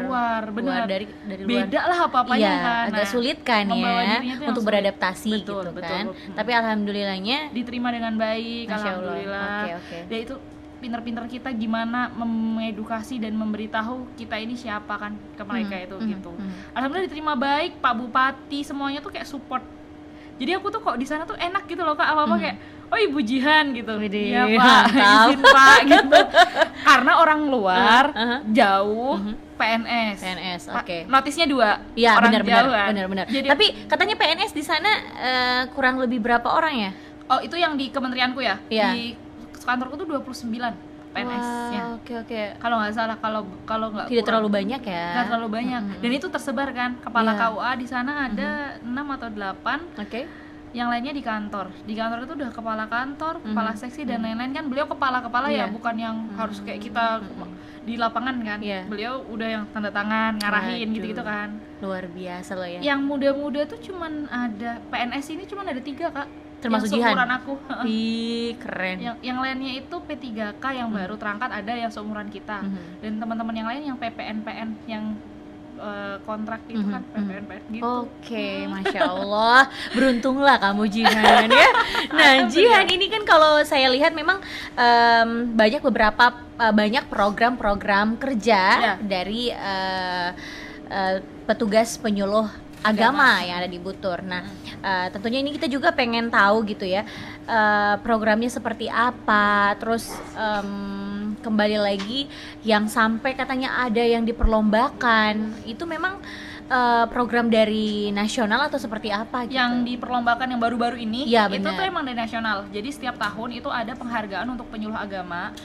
dari luar. Beda lah apa-apanya kan. Agak sulit kan ya untuk beradaptasi gitu kan. Tapi alhamdulillahnya diterima dengan baik. Alhamdulillah. Dan itu pinter-pinter kita gimana mengedukasi dan memberitahu kita ini siapa kan ke mereka itu gitu. Alhamdulillah diterima baik, Pak Bupati semuanya tuh kayak support. Jadi aku tuh kok di sana tuh enak gitu loh Kak, apa-apa kayak oh Ibu Jihan gitu. Iya Pak, izin Pak gitu. Karena orang luar jauh PNS. Notisnya 2. Iya, orang benar. Tapi katanya PNS di sana kurang lebih berapa orang ya? Oh, itu yang di kementerianku ya. Di kantorku tuh 29 PNS-nya. Oke. Kalau nggak salah, kalau nggak tidak terlalu banyak ya. Nggak terlalu banyak. Dan itu tersebar kan. Kepala KUA di sana ada 6 atau 8. Yang lainnya di kantor. Di kantor itu udah kepala kantor, kepala seksi dan lain-lain kan. Beliau kepala-kepala ya, bukan yang harus kayak kita di lapangan kan. Beliau udah yang tanda tangan, ngarahin gitu-gitu kan. Luar biasa loh ya. Yang muda-muda tuh cuman ada PNS ini cuman ada 3 Kak. termasuk yang Jihan. seumuran aku. Ih, keren. Yang lainnya itu P3K yang baru terangkat, ada yang seumuran kita. Dan teman-teman yang lain yang PPNPN yang kontrak itu kan PPNPN gitu. Oke, Masya Allah, beruntunglah kamu Jihan ya. Nah, Jihan ini kan kalau saya lihat memang banyak program-program kerja dari petugas penyuluh agama yang ada di Butur. Nah, tentunya ini kita juga pengen tahu gitu ya, programnya seperti apa. Terus kembali lagi yang sampai katanya ada yang diperlombakan, itu memang program dari nasional atau seperti apa gitu? Yang diperlombakan yang baru-baru ini, ya, itu tuh emang dari nasional. Jadi setiap tahun itu ada penghargaan untuk penyuluh agama,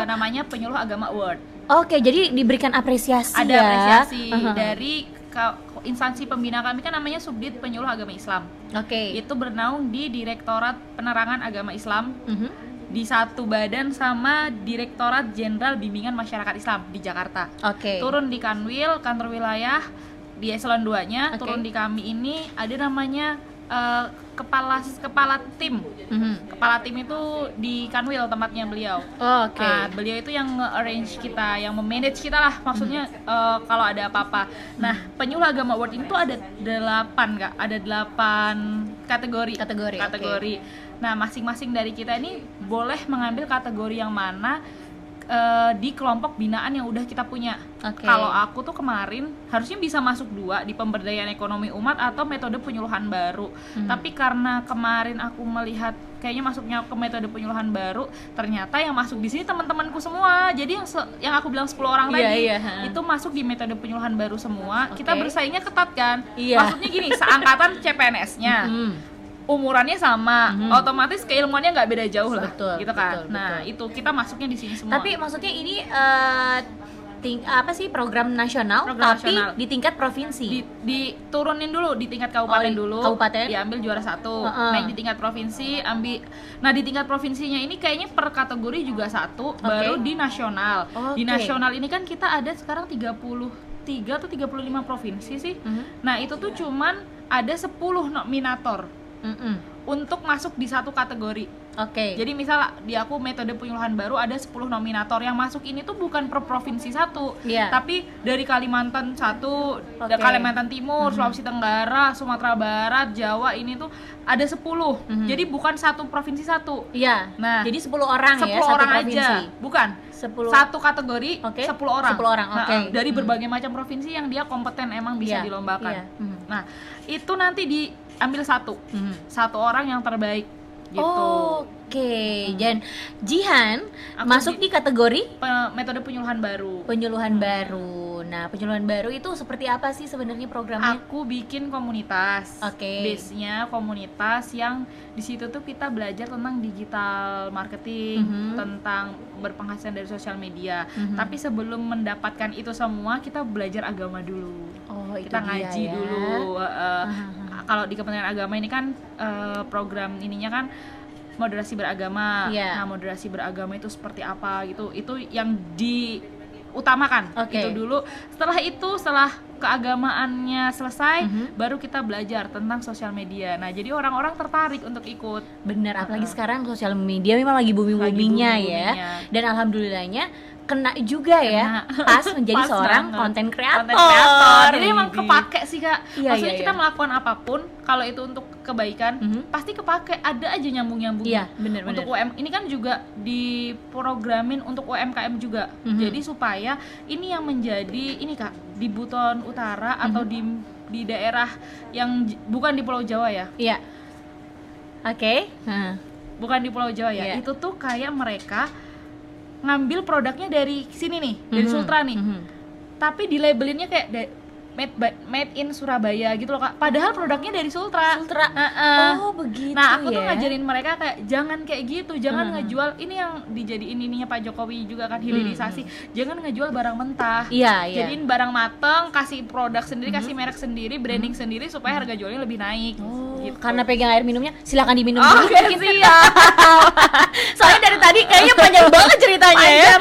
namanya Penyuluh Agama Award. Oke, jadi diberikan apresiasi. Ada apresiasi dari instansi pembina kami, kan namanya Subdit Penyuluh Agama Islam. Itu bernaung di Direktorat Penerangan Agama Islam, di satu badan sama Direktorat Jenderal Bimbingan Masyarakat Islam di Jakarta. Turun di Kanwil, kantor wilayah di eselon 2-nya, turun di kami ini ada namanya kepala tim. Kepala tim itu di Kanwil tempatnya beliau. Nah, beliau itu yang nge-arrange kita, yang memanage kita lah, maksudnya kalau ada apa-apa. Nah, Penyuluh Agama Award itu ada 8 kategori. Nah, masing-masing dari kita ini boleh mengambil kategori yang mana di kelompok binaan yang udah kita punya. Kalau aku tuh kemarin harusnya bisa masuk 2 di pemberdayaan ekonomi umat atau metode penyuluhan baru. Tapi karena kemarin aku melihat kayaknya masuknya ke metode penyuluhan baru, ternyata yang masuk di sini teman-temanku semua. Jadi yang aku bilang 10 orang tadi itu masuk di metode penyuluhan baru semua. Kita bersaingnya ketat kan. Maksudnya gini, seangkatan CPNS-nya. Umurannya sama, otomatis keilmuannya nggak beda jauh lah, gitu kan. Itu kita masuknya di sini semua. Tapi maksudnya ini program nasional, di tingkat provinsi. Diturunin dulu di tingkat kabupaten dulu. Diambil juara 1, naik di tingkat provinsi, Nah, di tingkat provinsinya ini kayaknya per kategori juga 1, baru di nasional. Di nasional ini kan kita ada sekarang 33 atau 35 provinsi sih. Nah, itu tuh cuman ada 10 nominator untuk masuk di satu kategori. Jadi misal di aku metode penyuluhan baru ada 10 nominator yang masuk ini tuh bukan per provinsi satu, tapi dari Kalimantan 1, Kalimantan Timur, Sulawesi Tenggara, Sumatera Barat, Jawa, ini tuh ada 10. Jadi bukan satu provinsi satu. Nah, jadi 10 orang 10 ya, orang satu aja. Bukan. 10. Satu kategori 10 orang. 10 orang. Dari berbagai macam provinsi yang dia kompeten emang bisa dilombakan. Nah, itu nanti diambil satu orang yang terbaik gitu. Dan Jihan masuk di kategori metode penyuluhan baru. Nah, penyuluhan baru itu seperti apa sih sebenarnya programnya? Aku bikin komunitas. Base-nya komunitas yang di situ tuh kita belajar tentang digital marketing, tentang berpenghasilan dari sosial media. Tapi sebelum mendapatkan itu semua, kita belajar agama dulu. Kita ngaji dulu. Kalau di Kementerian Agama ini kan program ininya kan moderasi beragama. Nah, moderasi beragama itu seperti apa gitu. Itu yang diutamakan. Itu dulu. Setelah keagamaannya selesai, baru kita belajar tentang sosial media. Nah, jadi orang-orang tertarik untuk ikut. Bener, apalagi sekarang sosial media memang lagi booming-boomingnya ya. Dan alhamdulillahnya kena juga ya pas menjadi seorang konten kreator. Jadi emang kepake sih Kak. Maksudnya kita melakukan apapun, kalau itu untuk kebaikan, pasti kepake. Ada aja nyambung-nyambungnya. Bener. Untuk ini kan juga diprogramin untuk UMKM juga. Jadi supaya ini yang menjadi ini Kak, di Buton Utara atau di daerah yang bukan di Pulau Jawa ya. Bukan di Pulau Jawa ya. Itu tuh kayak mereka ngambil produknya dari sini nih, dari Sultra nih. Tapi di labelinnya kayak made in Surabaya gitu loh Kak. Padahal produknya dari Sultra. Begitu. Nah, aku tuh ngajarin mereka kayak jangan kayak gitu, jangan ngejual ini yang dijadiin ininya Pak Jokowi juga kan, hilirisasi. Jangan ngejual barang mentah. Jadiin barang mateng, kasih produk sendiri, kasih merek sendiri, branding sendiri supaya harga jualnya lebih naik. Gitu. Karena pegang air minumnya, silakan diminum dulu biar kita Soalnya dari tadi kayaknya panjang banget ceritanya ya.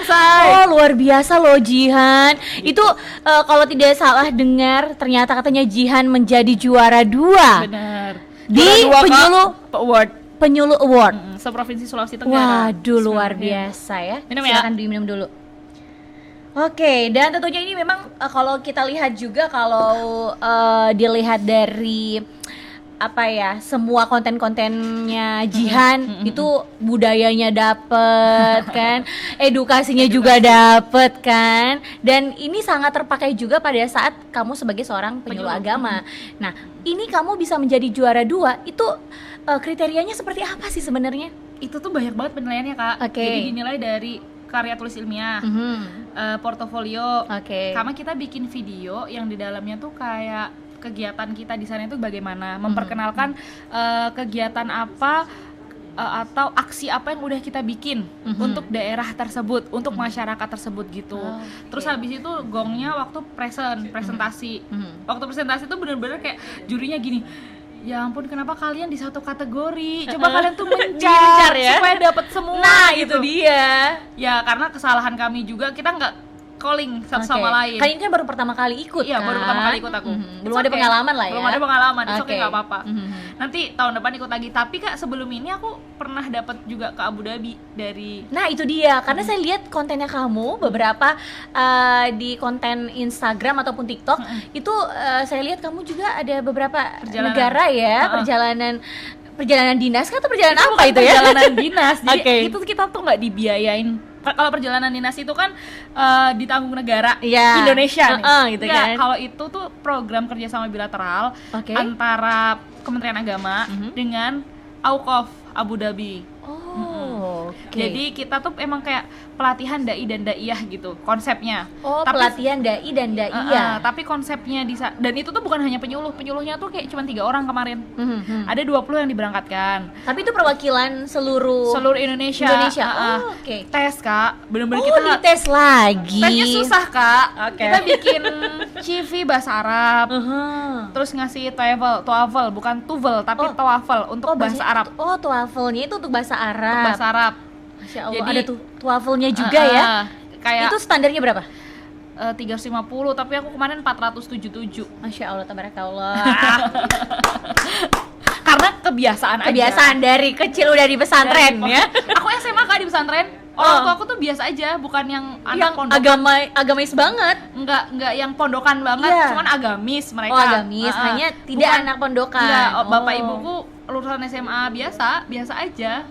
Luar biasa loh Jihan. Itu kalau tidak salah dengar, ternyata katanya Jihan menjadi juara 2. Benar. Di penyuluh award. Penyuluh Award. Seprovinsi Sulawesi Tenggara. Waduh, luar biasa ya. Minum Silakan diminum dulu. Oke, dan tentunya ini memang kalau kita lihat juga, kalau dilihat dari apa ya, semua konten-kontennya Jihan itu budayanya dapet kan, edukasinya juga dapet kan, dan ini sangat terpakai juga pada saat kamu sebagai seorang penyuluh agama. Nah, ini kamu bisa menjadi juara 2 itu kriterianya seperti apa sih sebenarnya? Itu tuh banyak banget penilaiannya, Kak. Jadi dinilai dari karya tulis ilmiah, portofolio, karena kita bikin video yang di dalamnya tuh kayak kegiatan kita di sana itu bagaimana, memperkenalkan kegiatan apa atau aksi apa yang udah kita bikin untuk daerah tersebut, untuk masyarakat tersebut gitu. Terus habis itu gongnya waktu presentasi. Waktu presentasi tuh bener-bener kayak jurinya gini, ya ampun kenapa kalian di satu kategori, coba kalian tuh mencar ya supaya dapat semua. Nah gitu. Itu dia ya, karena kesalahan kami juga, kita nggak calling satu sama lain. Kalian kan baru pertama kali ikut. Iya, kan? Baru pertama kali ikut aku. Belum ada pengalaman lah ya. Belum ada pengalaman, itu nggak apa-apa. Nanti tahun depan ikut lagi. Tapi Kak, sebelum ini aku pernah dapat juga ke Abu Dhabi dari. Nah itu dia, karena saya lihat kontennya kamu beberapa di konten Instagram ataupun TikTok itu saya lihat kamu juga ada beberapa negara ya, perjalanan dinas atau perjalanan itu apa itu ya? Perjalanan dinas. Jadi itu kita tuh nggak dibiayain. Kalau perjalanan dinas itu kan ditanggung negara Indonesia nih. Gitu kan. Kalau itu tuh program kerjasama bilateral antara Kementerian Agama dengan Auqaf Abu Dhabi. Jadi kita tuh emang kayak pelatihan dai dan daiyah gitu konsepnya. Pelatihan dai dan daiyah. Tapi konsepnya dan itu tuh bukan hanya penyuluhnya tuh kayak cuma 3 orang kemarin. Ada 20 yang diberangkatkan. Tapi itu perwakilan seluruh Indonesia. Tes, Kak. Bener-bener kita dites lagi. Tesnya susah, Kak. Kita bikin CV bahasa Arab. Terus ngasih TOEFL bukan TOEFL tapi TOEFL untuk bahasa Arab. TOEFL-nya itu untuk bahasa Arab. Untuk bahasa Arab. Masya Allah, jadi, ada TOEFL-nya juga ya. Kayak itu standarnya berapa? 350, tapi aku kemarin 477. Masya Allah, tabarakallah. Karena kebiasaan dari kecil udah di pesantren ya. Aku SMA Kak di pesantren. Orang tua aku tuh biasa aja, bukan yang anak pondokan. Agamis banget. Enggak yang pondokan banget, cuman agamis mereka. Agamis, hanya tidak anak pondokan. Enggak, bapak ibuku lulusan SMA biasa aja.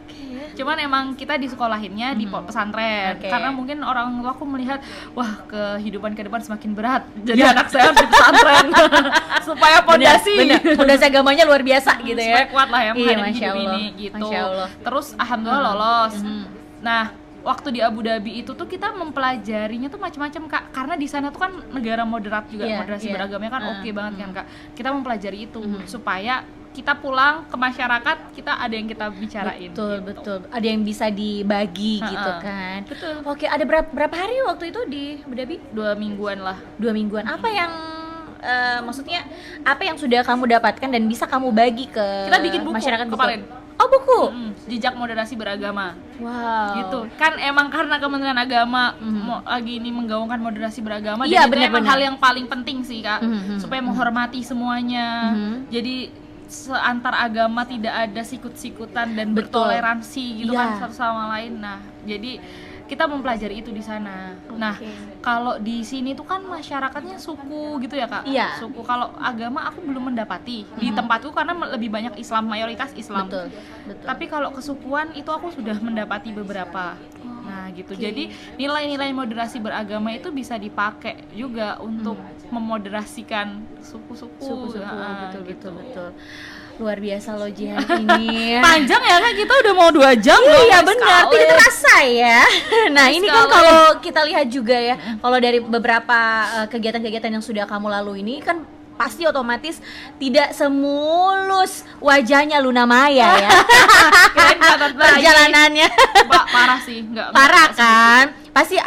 Cuman emang kita disekolahinnya di pesantren. Karena mungkin orang tua aku melihat, wah kehidupan ke depan semakin berat. Jadi anak saya harus di pesantren supaya pondasi agamanya luar biasa gitu ya. Supaya kuat lah ya menghadapi hidup ini gitu. Terus alhamdulillah lolos. Nah, waktu di Abu Dhabi itu tuh kita mempelajarinya tuh macam-macam, Kak. Karena di sana tuh kan negara moderat juga, moderasi beragamanya kan oke banget kan, Kak. Kita mempelajari itu supaya kita pulang ke masyarakat, kita ada yang kita bicarain. Betul. Ada yang bisa dibagi gitu kan. Betul. Oke, ada berapa hari waktu itu di Abu Dhabi? 2 mingguan lah. 2 mingguan. Apa yang maksudnya apa yang sudah kamu dapatkan dan bisa kamu bagi ke kita bikin buku masyarakat kemarin. Buku? Jejak moderasi beragama. Wow. Gitu. Kan emang karena Kementerian Agama lagi ini menggaungkan moderasi beragama, dan itu emang hal yang paling penting sih, Kak. Supaya menghormati semuanya. Jadi seantar agama tidak ada sikut-sikutan dan bertoleransi gitu kan satu sama lain. Nah, jadi kita mempelajari itu di sana. Nah, kalau di sini tuh kan masyarakatnya suku gitu ya, Kak. Suku. Kalau agama aku belum mendapati di tempatku karena lebih banyak Islam, mayoritas Islam. Betul. Tapi kalau kesukuan itu aku sudah mendapati beberapa. Nah, gitu. Jadi nilai-nilai moderasi beragama itu bisa dipakai juga untuk memoderasikan suku-suku. Betul. Luar biasa loh Jihan ini. Panjang ya, Kak, kita udah mau 2 jam loh. Iya benar, tidak terasa ya. Nah ini kan kalau kita lihat juga ya, kalau dari beberapa kegiatan-kegiatan yang sudah kamu lalui ini kan pasti otomatis tidak semulus wajahnya Luna Maya ya. Perjalanannya parah sih, parah kan. Pasti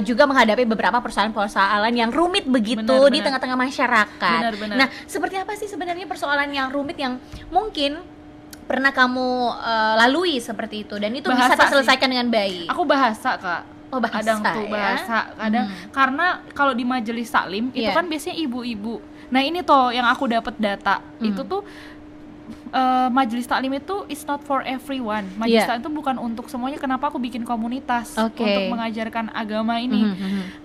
juga menghadapi beberapa persoalan-persoalan yang rumit begitu di tengah-tengah masyarakat. Benar. Nah, seperti apa sih sebenarnya persoalan yang rumit yang mungkin pernah kamu lalui seperti itu dan itu bisa terselesaikan dengan baik? Aku bahasa, Kak. Kadang tuh bahasa, kadang karena kalau di majelis taklim itu kan biasanya ibu-ibu. Nah, ini yang aku dapat data itu tuh majelis taklim itu it's not for everyone. Majelis taklim itu bukan untuk semuanya. Kenapa aku bikin komunitas untuk mengajarkan agama ini?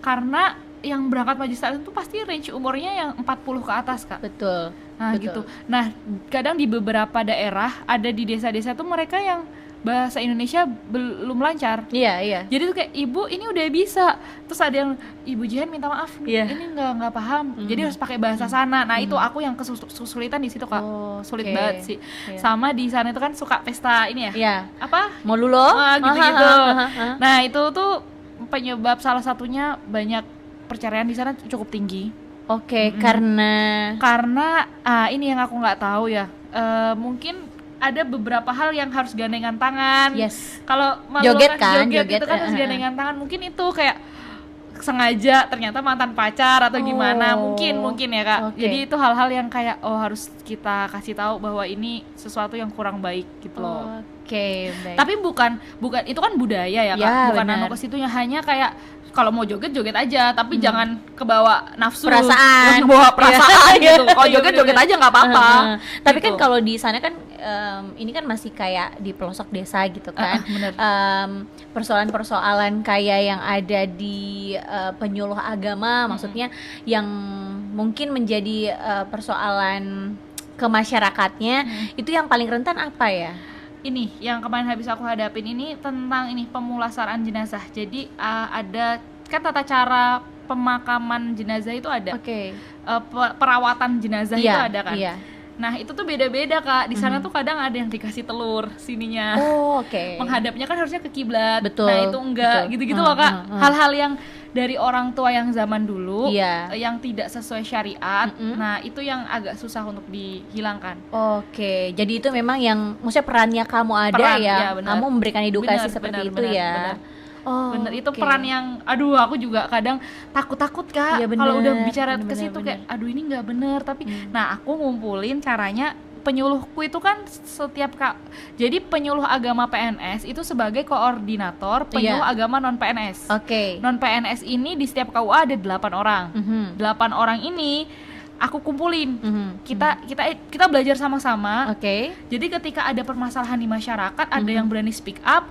Karena yang berangkat majelis taklim itu pasti range umurnya yang 40 ke atas, Kak. Betul. Nah, gitu. Nah, kadang di beberapa daerah ada di desa-desa tuh mereka yang bahasa Indonesia belum lancar. Iya. Jadi tuh kayak, ibu ini udah bisa. Terus ada yang, ibu Jihan minta maaf, ini nggak paham. Jadi harus pakai bahasa sana. Nah itu aku yang kesulitan di situ, Kak. Sulit banget sih. Sama di sana itu kan suka pesta ini ya. Apa? Molulo. Gitu-gitu. Nah itu tuh penyebab salah satunya banyak perceraian di sana cukup tinggi. Karena ini yang aku nggak tahu ya. Mungkin ada beberapa hal yang harus gandengan tangan. Kalau joget itu kan harus gandengan tangan. Mungkin itu kayak sengaja ternyata mantan pacar atau gimana. Mungkin ya, Kak. Jadi itu hal-hal yang kayak harus kita kasih tahu bahwa ini sesuatu yang kurang baik gitu loh. Baik. Tapi bukan itu kan budaya ya, Kak. Bukan anu ke situnya, hanya kayak kalau mau joget aja, tapi jangan kebawa nafsu, kebawa perasaan gitu. Kalau joget aja nggak apa-apa. Tapi kan kalau di sana kan ini kan masih kayak di pelosok desa gitu kan. Persoalan-persoalan kayak yang ada di penyuluh agama, maksudnya yang mungkin menjadi persoalan ke masyarakatnya, itu yang paling rentan apa ya? Ini yang kemarin habis aku hadapin ini tentang pemulasaraan jenazah. Jadi ada kan tata cara pemakaman jenazah itu ada. Perawatan jenazah itu ada kan. Nah itu tuh beda-beda, Kak. Di sana tuh kadang ada yang dikasih telur sininya. Menghadapnya kan harusnya ke kiblat. Nah itu enggak, gitu-gitu loh, Kak. Hal-hal yang dari orang tua yang zaman dulu yang tidak sesuai syariat. Nah itu yang agak susah untuk dihilangkan. Jadi itu memang yang maksudnya perannya kamu ada kamu memberikan edukasi seperti itu ya. Bener, itu peran yang aku juga kadang takut, Kak. Kalau udah bicara ke situ kayak ini nggak bener. Tapi nah aku ngumpulin caranya. Penyuluhku itu kan jadi penyuluh agama PNS itu sebagai koordinator penyuluh agama non PNS. Non PNS ini di setiap KUA ada 8 orang. 8 orang ini aku kumpulin. Kita belajar sama-sama. Jadi ketika ada permasalahan di masyarakat, ada yang berani speak up,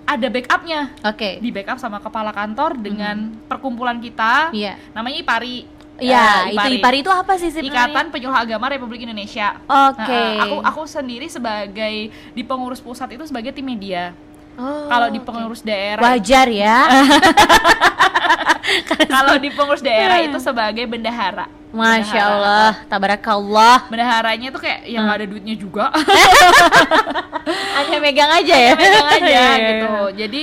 ada backupnya. Di backup sama kepala kantor dengan perkumpulan kita. Namanya IPARI. IPARI itu apa sih sebenarnya? Ikatan Penyuluh Agama Republik Indonesia. Aku sendiri sebagai di pengurus pusat itu sebagai tim media. Kalau di pengurus daerah wajar ya. Kalau di pengurus daerah itu sebagai bendahara. Masya Allah, tabarakallah. Bendaharanya tuh kayak yang gak ada duitnya juga. Hanya megang aja ya. Gitu. Jadi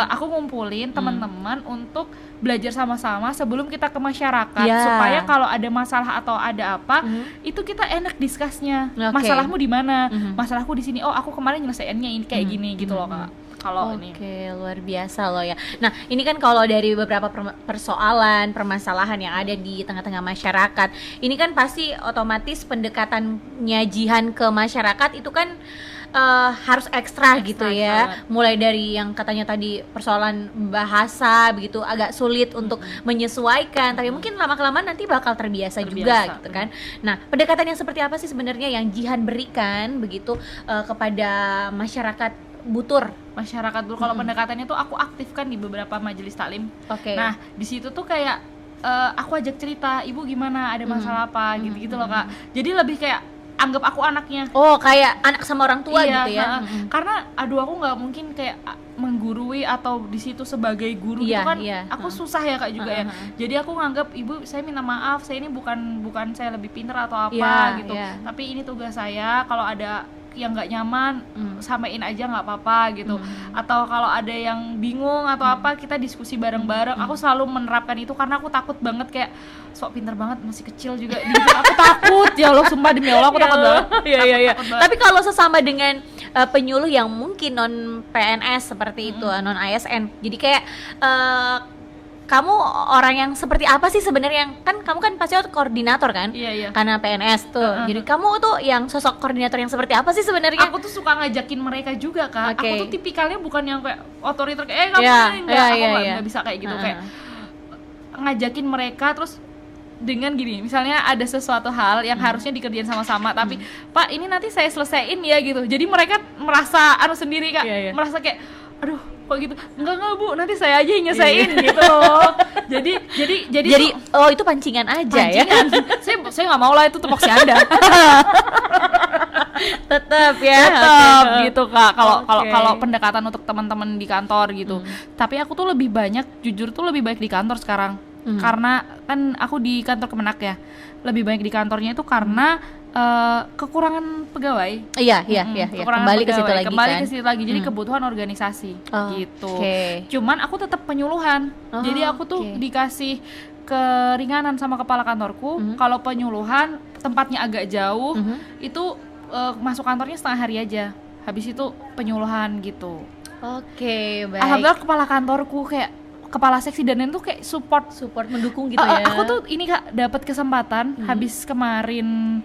aku ngumpulin teman-teman untuk belajar sama-sama sebelum kita ke masyarakat, supaya kalau ada masalah atau ada apa, itu kita enak discussnya. Masalahmu di mana? Masalahku di sini. Aku kemarin nyelesainnya ini kayak gini gitu loh, Kak. Ini. Luar biasa loh ya. Nah, ini kan kalau dari beberapa persoalan, permasalahan yang ada di tengah-tengah masyarakat, ini kan pasti otomatis pendekatannya Jihan ke masyarakat itu kan harus ekstra gitu ya. Banget. Mulai dari yang katanya tadi persoalan bahasa begitu agak sulit untuk menyesuaikan, tapi mungkin lama-kelamaan nanti bakal terbiasa juga gitu kan. Nah, pendekatan yang seperti apa sih sebenarnya yang Jihan berikan begitu kepada masyarakat Butur? Masyarakat Butur kalau pendekatannya tuh aku aktifkan di beberapa majelis taklim. Nah, di situ tuh kayak aku ajak cerita, ibu gimana, ada masalah apa, gitu-gitu loh, Kak. Jadi lebih kayak anggap aku anaknya. Kayak anak sama orang tua gitu ya. Karena aku nggak mungkin kayak menggurui atau di situ sebagai guru gitu kan. Aku susah ya, Kak, juga ya. Jadi aku nganggap, ibu saya minta maaf, saya ini bukan saya lebih pintar atau apa gitu. Tapi ini tugas saya, kalau ada yang nggak nyaman samain aja nggak apa-apa gitu. Atau kalau ada yang bingung atau apa, kita diskusi bareng-bareng. Aku selalu menerapkan itu karena aku takut banget, kayak sok pintar banget masih kecil juga. Aku takut, ya Allah, sumpah demi Allah aku takut banget. Tapi kalau sesama dengan penyuluh yang mungkin non PNS seperti itu, non ASN, jadi kayak kamu orang yang seperti apa sih sebenarnya? Kan kamu kan pasti koordinator kan? Karena PNS tuh. Jadi kamu tuh yang sosok koordinator yang seperti apa sih sebenarnya? Aku tuh suka ngajakin mereka juga, Kak. Aku tuh tipikalnya bukan yang kayak otoriter kayak kamu ini enggak, aku enggak bisa kayak gitu, kayak ngajakin mereka terus dengan gini, misalnya ada sesuatu hal yang harusnya dikerjain sama-sama, tapi Pak ini nanti saya selesaiin ya gitu. Jadi mereka merasa sendiri Kak, merasa kayak aduh kok gitu, enggak Bu, nanti saya aja yang nyelesain gitu loh. Jadi oh itu pancingan aja ya. saya nggak mau lah itu tupoksi Anda. tetap gitu Kak. Kalau pendekatan untuk teman-teman di kantor gitu. Tapi aku tuh lebih banyak, jujur tuh lebih baik di kantor sekarang. Karena kan aku di kantor Kemenak ya. Lebih banyak di kantornya itu karena kekurangan pegawai. Iya. Kembali ke situ lagi. Ke situ lagi. Jadi kebutuhan organisasi gitu. Cuman aku tetap penyuluhan. Jadi aku tuh dikasih keringanan sama kepala kantorku. Kalau penyuluhan tempatnya agak jauh, itu masuk kantornya setengah hari aja. Habis itu penyuluhan gitu. Baik. Alhamdulillah kepala kantorku kayak kepala seksi dan lain tuh kayak support mendukung gitu ya. Aku tuh ini Kak dapat kesempatan habis kemarin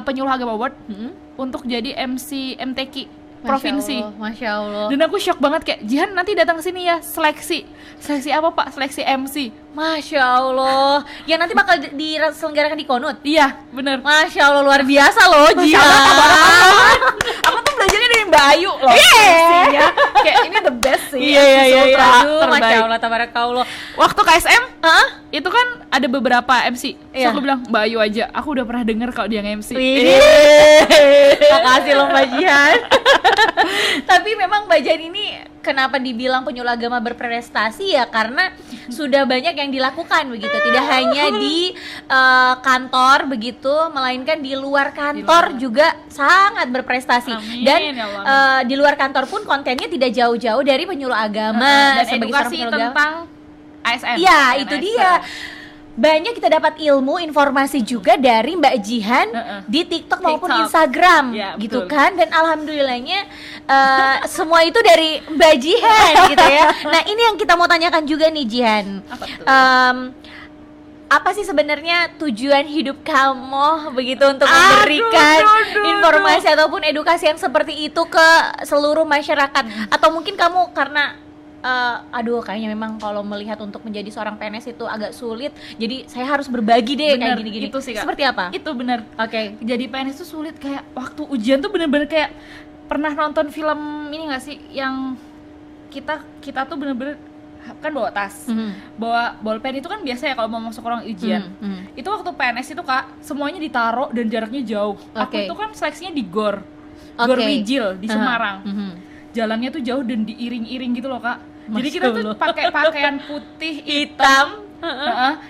penyuluh agama award untuk jadi MC MTQ provinsi. Masya Allah. Dan aku shock banget kayak Jihan nanti datang sini ya seleksi apa Pak? Seleksi MC. Masya Allah. Yang nanti bakal diselenggarakan di Konut. Iya bener. Masya Allah luar biasa loh Jihan. Aku tuh belajarnya dari Mbak Ayu loh. Iya. Kayak ini the best sih. Iya. Aduh, Masya Allah, tabarakallah. Waktu KSM, itu kan ada beberapa MC. So aku bilang Mbak Ayu aja. Aku udah pernah denger kalau dia nge-MC. Makasih loh Mbak Jihan. Tapi memang Mbak Jihan ini kenapa dibilang penyuluh agama berprestasi ya karena sudah banyak yang dilakukan begitu. Tidak hanya di kantor begitu, melainkan di luar kantor juga sangat berprestasi. Amin, dan ya Allah. Di luar kantor pun kontennya tidak jauh-jauh dari penyuluh agama dan edukasi tentang ASN. Iya, itu dia. Banyak kita dapat ilmu, informasi juga dari Mbak Jihan di TikTok maupun Instagram gitu kan. Dan alhamdulillahnya semua itu dari Mbak Jihan gitu ya. Nah ini yang kita mau tanyakan juga nih Jihan. Apa sih sebenarnya tujuan hidup kamu begitu untuk memberikan informasi ataupun edukasi yang seperti itu ke seluruh masyarakat? Atau mungkin kamu karena kayaknya memang kalau melihat untuk menjadi seorang PNS itu agak sulit, jadi saya harus berbagi deh kayak gini-gini. Itu sih Kak. Seperti apa? Itu benar. Jadi PNS itu sulit, kayak waktu ujian tuh bener-bener kayak pernah nonton film ini nggak sih yang kita tuh bener-bener kan bawa tas, bawa bolpen itu kan biasa ya kalau mau masuk ruang ujian. Itu waktu PNS itu Kak semuanya ditaruh dan jaraknya jauh. Aku itu kan seleksinya di GOR Wijil di Semarang. Jalannya tuh jauh dan diiring-iring gitu loh Kak. Jadi kita tuh pakai pakaian putih hitam,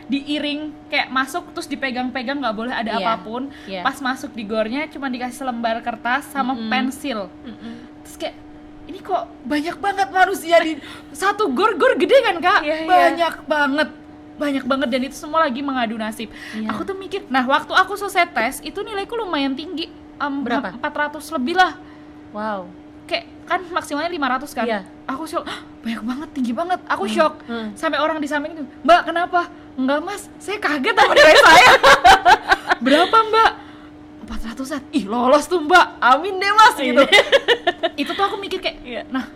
diiring kayak masuk terus dipegang-pegang, nggak boleh ada apapun. Pas masuk di gornya cuma dikasih selembar kertas sama pensil. Terus kayak ini kok banyak banget manusia di satu gor gede kan Kak? Banyak banget dan itu semua lagi mengadu nasib. Aku tuh mikir, nah waktu aku selesai tes itu nilaiku lumayan tinggi, berapa? 400 lebih lah. Wow. Kayak kan maksimalnya 500 kan. Aku shock, banyak banget, tinggi banget. Aku shock. Sampai orang di samping itu, Mbak kenapa? Enggak Mas, saya kaget sama nilai saya. Berapa Mbak? 400-an. Ih lolos tuh Mbak, amin deh Mas gitu. Itu tuh aku mikir kayak, nah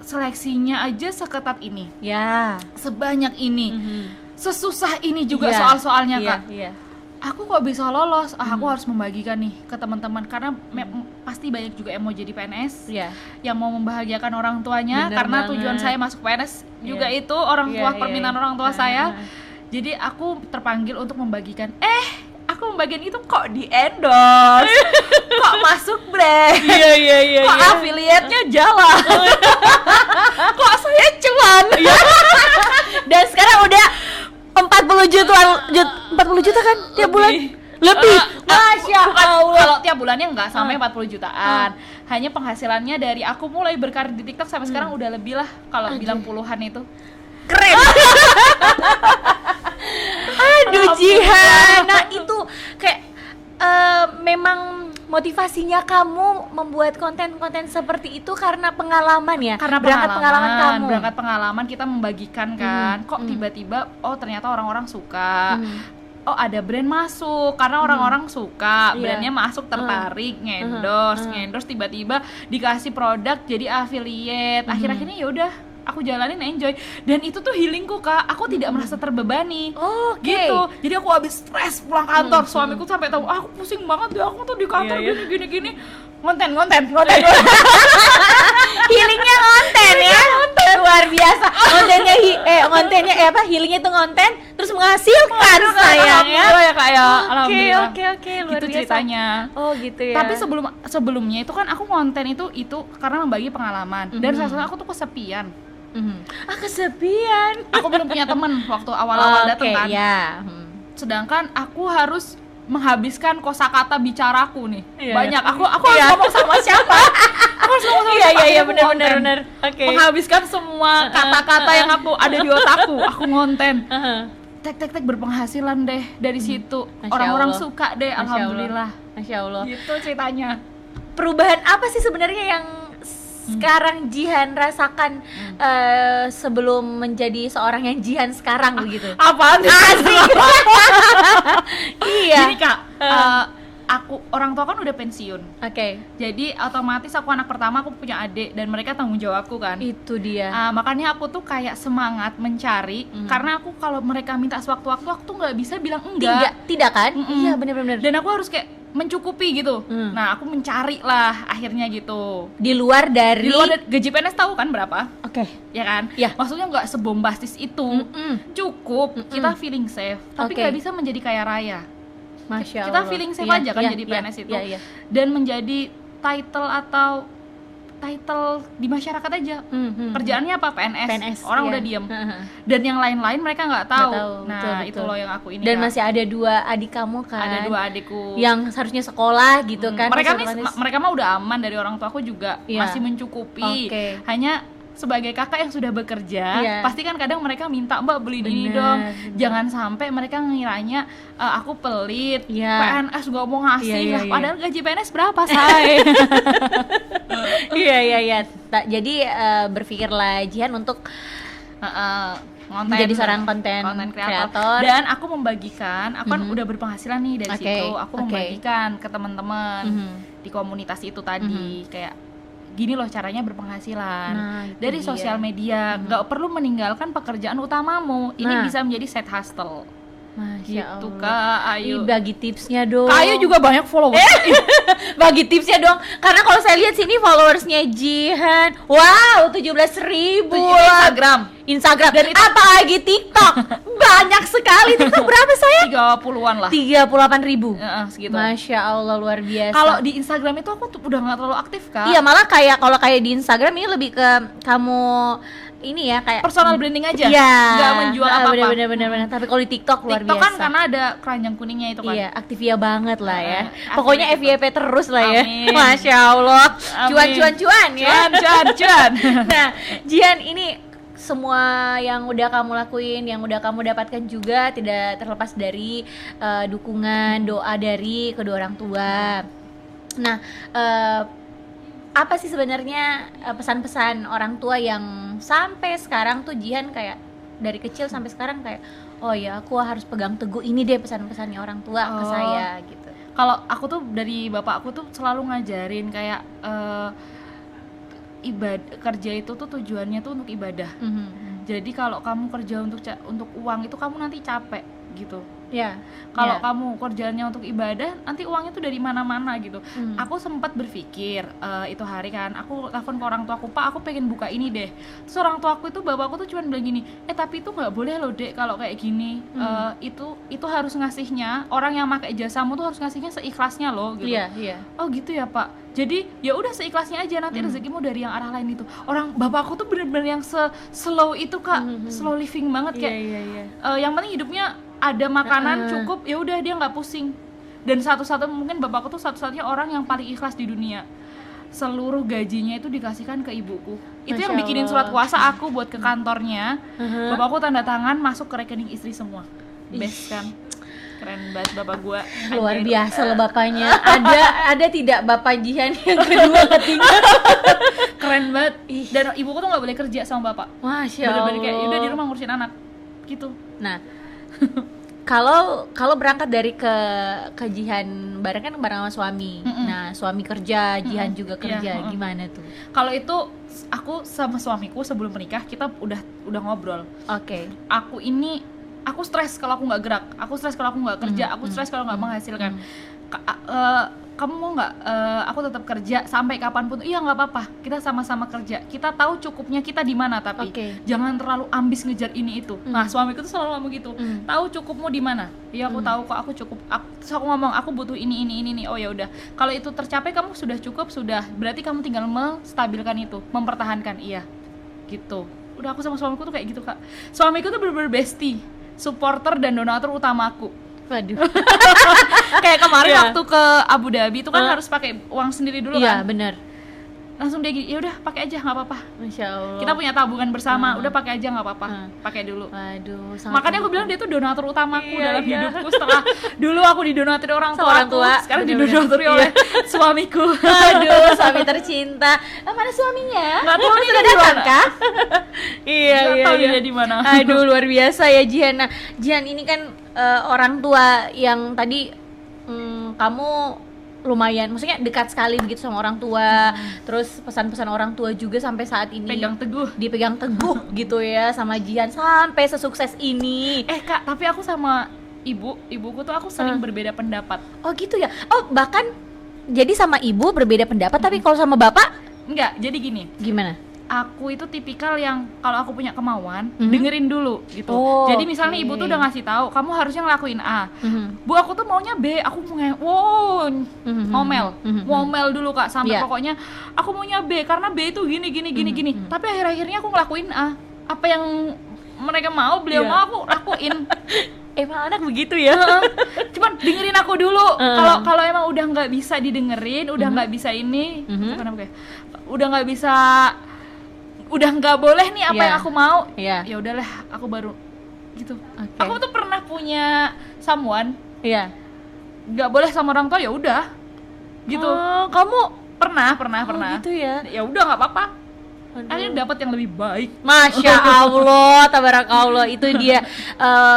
seleksinya aja seketat ini, sebanyak ini, sesusah ini juga soal-soalnya Kak. Aku kok bisa lolos? Aku harus membagikan nih ke teman-teman karena pasti banyak juga yang mau jadi PNS, yang mau membahagiakan orang tuanya. Bener karena banget. Tujuan saya masuk PNS juga itu orang tua, permintaan orang tua saya. Jadi aku terpanggil untuk membagikan. Aku membagikan itu kok di endorse, kok masuk brand, kok afiliatnya jalan, kok saya cuan. Dan sekarang udah 40 juta kan tiap bulan? Lebih. Masya Allah. Kalau tiap bulannya nggak sampai 40 jutaan. Hanya penghasilannya dari aku mulai berkarir di TikTok sampai sekarang udah lebih lah, kalau bilang puluhan itu. Keren. Aduh Jihan. Nah itu kayak memang motivasinya kamu membuat konten-konten seperti itu karena pengalaman ya? Karena berangkat pengalaman kita membagikan kan. Kok tiba-tiba ternyata orang-orang suka. Ada brand masuk karena orang-orang suka, brandnya masuk, tertarik, ngendorse tiba-tiba dikasih produk jadi affiliate. Akhir-akhirnya ya udah aku jalanin enjoy, dan itu tuh healingku Kak. Aku tidak merasa terbebani. Gitu. Jadi aku habis stres pulang kantor, suamiku sampai tahu, aku pusing banget deh, aku tuh di kantor gini. Konten. Healingnya konten ya. Luar biasa. Kontennya healingnya itu konten terus menghasilkan sayangnya. Ya Kak ya. Alhamdulillah. Oke, luar gitu biasa. Ceritanya. Gitu ya. Tapi sebelumnya itu kan aku konten itu karena membagi pengalaman, dan rasanya aku tuh kesepian. Kesepian. Aku belum punya teman waktu awal-awal datang kan. Sedangkan aku harus menghabiskan kosakata bicaraku nih. Banyak. Aku harus ngomong sama siapa? Aku harus ngomong sama siapa? Iya, benar. Menghabiskan semua kata-kata yang aku ada di otakku. Aku ngonten. Tek berpenghasilan deh dari situ. Orang-orang suka deh, alhamdulillah. Masya Allah. Gitu ceritanya. Perubahan apa sih sebenarnya yang sekarang Jihan rasakan sebelum menjadi seorang yang Jihan sekarang begitu? Apaan? Asik. Iya. Gini Kak, aku orang tua kan udah pensiun. Jadi otomatis aku anak pertama, aku punya adik dan mereka tanggung jawabku kan. Itu dia. Makanya aku tuh kayak semangat mencari, karena aku kalau mereka minta sewaktu-waktu aku tuh nggak bisa bilang enggak. Tidak kan? Iya benar-benar. Dan aku harus kayak mencukupi gitu. Nah aku mencari lah akhirnya gitu. Di luar dari gaji PNS tahu kan berapa? Ya kan? Ya. Maksudnya nggak sebombastis itu. Cukup kita feeling safe, tapi nggak bisa menjadi kaya raya. Masya Allah. Kita feeling safe aja kan jadi PNS itu. Dan menjadi title di masyarakat aja. Kerjaannya apa? PNS. Orang udah diem. Dan yang lain-lain mereka nggak tahu. Nah, betul. Itu loh yang aku ini. Dan masih ada 2 adik kamu kan? Ada 2 adikku. Yang seharusnya sekolah gitu kan? Mereka mah udah aman, dari orang tuaku juga masih mencukupi. Hanya sebagai kakak yang sudah bekerja, pasti kan kadang mereka minta, Mbak beli ini dong. Jangan sampai mereka ngiranya aku pelit, PNS gak mau ngasih, padahal gaji PNS berapa, say? Iya. Jadi berpikirlah Jihan untuk menjadi seorang konten kreator. Dan aku membagikan, aku kan udah berpenghasilan nih dari situ. Aku membagikan ke teman-teman di komunitas itu tadi, kayak gini loh caranya berpenghasilan dari sosial media. Gak perlu meninggalkan pekerjaan utamamu. Ini bisa menjadi side hustle. Masya gitu Allah. Kak, ayo bagi tipsnya dong. Kak Ayu juga banyak followers. Bagi tipsnya dong. Karena kalau saya lihat sini followersnya Jihan, wow, 17.000 Instagram dan apalagi TikTok. Banyak sekali. TikTok berapa saya? 30-an lah. 38.000. Segitu. Masya Allah, luar biasa. Kalau di Instagram itu aku tuh udah nggak terlalu aktif Kak. Iya, malah kalau kayak di Instagram ini lebih ke kamu ini ya, kayak personal branding aja. Iya. Nggak menjual apa-apa. Bener. Tapi kalau di TikTok luar biasa. TikTok kan karena ada keranjang kuningnya itu kan. Iya, Aktifia banget lah ya. Pokoknya FYP terus lah ya. Amin. Masya Allah. Cuan ya. Cuan. Nah, Jihan, ini semua yang udah kamu lakuin, yang udah kamu dapatkan juga tidak terlepas dari dukungan, doa dari kedua orang tua. Nah, apa sih sebenarnya pesan-pesan orang tua yang sampai sekarang tuh Jihan kayak dari kecil sampai sekarang kayak, oh ya aku harus pegang teguh ini deh pesan-pesannya orang tua ke saya gitu. Kalau aku tuh dari bapak aku tuh selalu ngajarin kayak kerja itu tuh tujuannya tuh untuk ibadah. Jadi kalau kamu kerja untuk uang itu kamu nanti capek gitu. Kalau kamu kerjaannya untuk ibadah, nanti uangnya tuh dari mana-mana gitu. Aku sempat berpikir itu hari kan, aku telepon ke orang tuaku, Pak, aku pengen buka ini deh. Terus orang tuaku itu, bapakku tuh cuma bilang gini, tapi itu nggak boleh loh Dek kalau kayak gini. Itu harus ngasihnya, orang yang pakai jasamu tuh harus ngasihnya seikhlasnya loh gitu. Oh gitu ya Pak. Jadi ya udah seikhlasnya aja, nanti rezekimu dari yang arah lain itu. Orang bapakku tuh bener-bener yang slow itu Kak, slow living banget kayak. Yang penting hidupnya ada makanan cukup, ya udah dia nggak pusing. Dan mungkin bapakku tuh satu-satunya orang yang paling ikhlas di dunia. Seluruh gajinya itu dikasihkan ke ibuku. Itu yang bikinin surat kuasa aku buat ke kantornya. Bapakku tanda tangan, masuk ke rekening istri semua. Best kan? Keren banget bapak gua. Luar biasa loh bapaknya. Ada tidak bapak Jihan yang kedua ketiga? Keren banget. Dan ibuku tuh nggak boleh kerja sama bapak. Masya Allah. Bener-bener kayak udah di rumah ngurusin anak gitu. Nah, kalau berangkat dari ke Jihan bareng sama suami. Nah, suami kerja, Jihan juga kerja, gimana tuh? Kalau itu aku sama suamiku sebelum menikah kita udah ngobrol. Oke. Aku stres kalau aku nggak gerak, aku stres kalau aku nggak kerja, aku stres kalau nggak menghasilkan. Kamu mau nggak aku tetap kerja sampai kapanpun? Iya, nggak apa-apa, kita sama-sama kerja, kita tahu cukupnya kita di mana, tapi jangan terlalu ambis ngejar ini itu. Nah, suamiku tuh selalu ngomong gitu, tahu cukupmu di mana. Iya, aku tahu kok, aku cukup. Terus aku ngomong, aku butuh ini. Oh ya udah, kalau itu tercapai kamu sudah cukup, sudah berarti kamu tinggal menstabilkan itu, mempertahankan. Iya, gitu. Udah, aku sama suamiku tuh kayak gitu, Kak. Suamiku tuh bener-bener bestie, supporter dan donatur utamaku. Waduh. Kayak kemarin waktu ke Abu Dhabi itu kan harus pakai uang sendiri dulu kan? Iya, benar. Langsung dia gini, ya udah pakai aja nggak apa-apa. Masya Allah. Kita punya tabungan bersama, udah pakai aja nggak apa-apa. Pakai dulu. Waduh. Makanya aku bilang dia tuh donatur utamaku dalam hidupku. Setelah dulu aku didonatur orang tua, sekarang didonatur oleh suamiku. Aduh, suami tercinta. Mana suaminya? Nggak tahu nih sudah datang kah? Iya. Dia di mana. Aduh, luar biasa ya Jihan. Nah, Jihan ini kan orang tua yang tadi kamu lumayan, maksudnya dekat sekali begitu sama orang tua. Terus pesan-pesan orang tua juga sampai saat ini dipegang teguh gitu ya sama Jihan sampai sesukses ini. Kak, tapi aku sama ibuku tuh aku sering berbeda pendapat. Oh gitu ya. Oh, bahkan jadi sama ibu berbeda pendapat, tapi kalau sama bapak enggak. Jadi gini. Gimana? Aku itu tipikal yang kalau aku punya kemauan, dengerin dulu gitu. Jadi misalnya ibu tuh udah ngasih tahu, kamu harusnya ngelakuin A. Bu, aku tuh maunya B, aku ngomel dulu Kak, sampai pokoknya aku maunya B karena B itu gini. Tapi akhir-akhirnya aku ngelakuin A. Apa yang mereka mau, beliau mau, aku lakuin. Emang anak begitu ya. Cuman dengerin aku dulu. Kalau emang udah nggak bisa didengerin, udah nggak bisa ini, udah nggak bisa, udah nggak boleh nih apa yang aku mau, ya udahlah, aku baru gitu. Aku tuh pernah punya someone, nggak boleh sama orang tua, ya udah gitu. Kamu pernah gitu ya? Ya udah nggak apa-apa, akhirnya dapat yang lebih baik. Masya Allah, tabarakallah. Itu dia.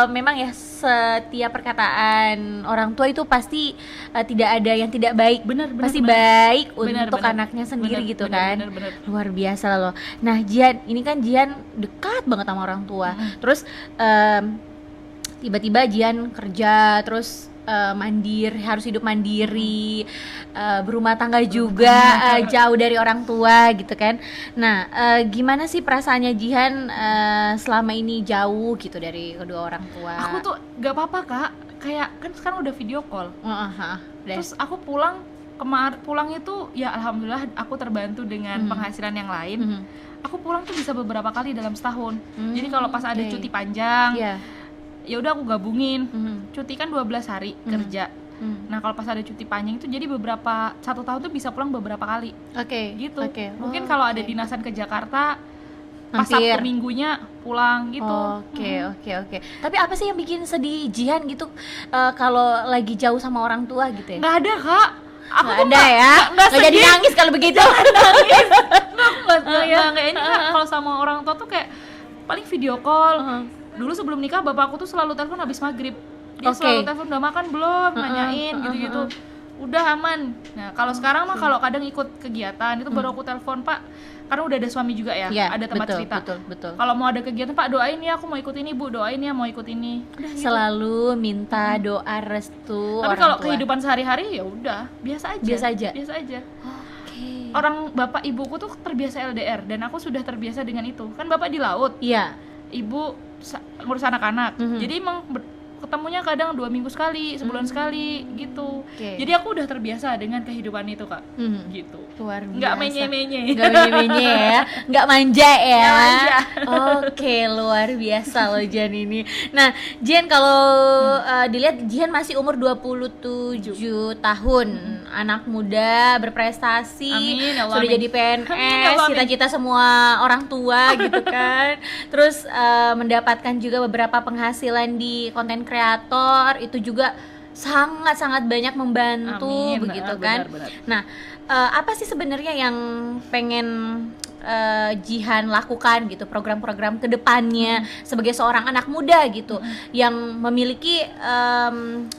Memang ya, setiap perkataan orang tua itu pasti tidak ada yang tidak baik. Pasti baik untuk anaknya sendiri gitu kan. Luar biasa loh. Nah, Jihan, ini kan Jihan dekat banget sama orang tua. Terus tiba-tiba Jihan kerja, terus harus hidup mandiri, berumah tangga juga, jauh dari orang tua gitu kan. Nah, gimana sih perasaannya Jihan selama ini jauh gitu dari kedua orang tua? Aku tuh gak apa-apa Kak, kayak kan sekarang udah video call. Terus aku pulang itu ya alhamdulillah aku terbantu dengan penghasilan yang lain. Aku pulang tuh bisa beberapa kali dalam setahun. Jadi kalau pas ada cuti panjang, ya udah aku gabungin. Cuti kan 12 hari kerja. Nah, kalau pas ada cuti panjang itu jadi satu tahun tuh bisa pulang beberapa kali. Gitu. Mungkin kalau ada dinasan ke Jakarta, pas Sabtu Minggunya pulang gitu. Oke. Tapi apa sih yang bikin sedih Jihan gitu kalau lagi jauh sama orang tua gitu ya? Nggak ada Kak. Aku nggak ada ya? Nggak jadi nangis kalau begitu? Nggak ini Kak. Kalau sama orang tua tuh kayak paling video call. Dulu sebelum nikah bapakku tuh selalu telepon habis maghrib. Dia selalu telepon, udah makan belum, nanyain gitu-gitu. Udah aman. Nah, kalau sekarang mah kalau kadang ikut kegiatan itu baru aku telepon, Pak, karena udah ada suami juga ya, ada tempat cerita. Betul. Kalau mau ada kegiatan, Pak, doain ya, aku mau ikut ini, Bu, doain ya, mau ikut ini. Udah, gitu. Selalu minta doa restu. Tapi kalau kehidupan sehari-hari ya udah, biasa aja. Orang bapak ibuku tuh terbiasa LDR dan aku sudah terbiasa dengan itu. Kan bapak di laut. Ibu ngurus anak-anak. Jadi emang ketemunya kadang 2 minggu sekali, sebulan sekali gitu. Jadi aku udah terbiasa dengan kehidupan itu Kak. Gitu. Luar biasa. Nggak menye-menye ya, nggak manja ya. Oke, luar biasa loh Jihan ini. Nah, Jihan kalau dilihat Jihan masih umur 27 tahun, anak muda berprestasi, amin, ya Allah, sudah amin. Jadi PNS, cita-cita semua orang tua gitu kan. Terus mendapatkan juga beberapa penghasilan di konten kreator, itu juga sangat-sangat banyak membantu. Amin, begitu kan. Benar. Nah, apa sih sebenarnya yang pengen Jihan lakukan gitu, program-program kedepannya sebagai seorang anak muda gitu, yang memiliki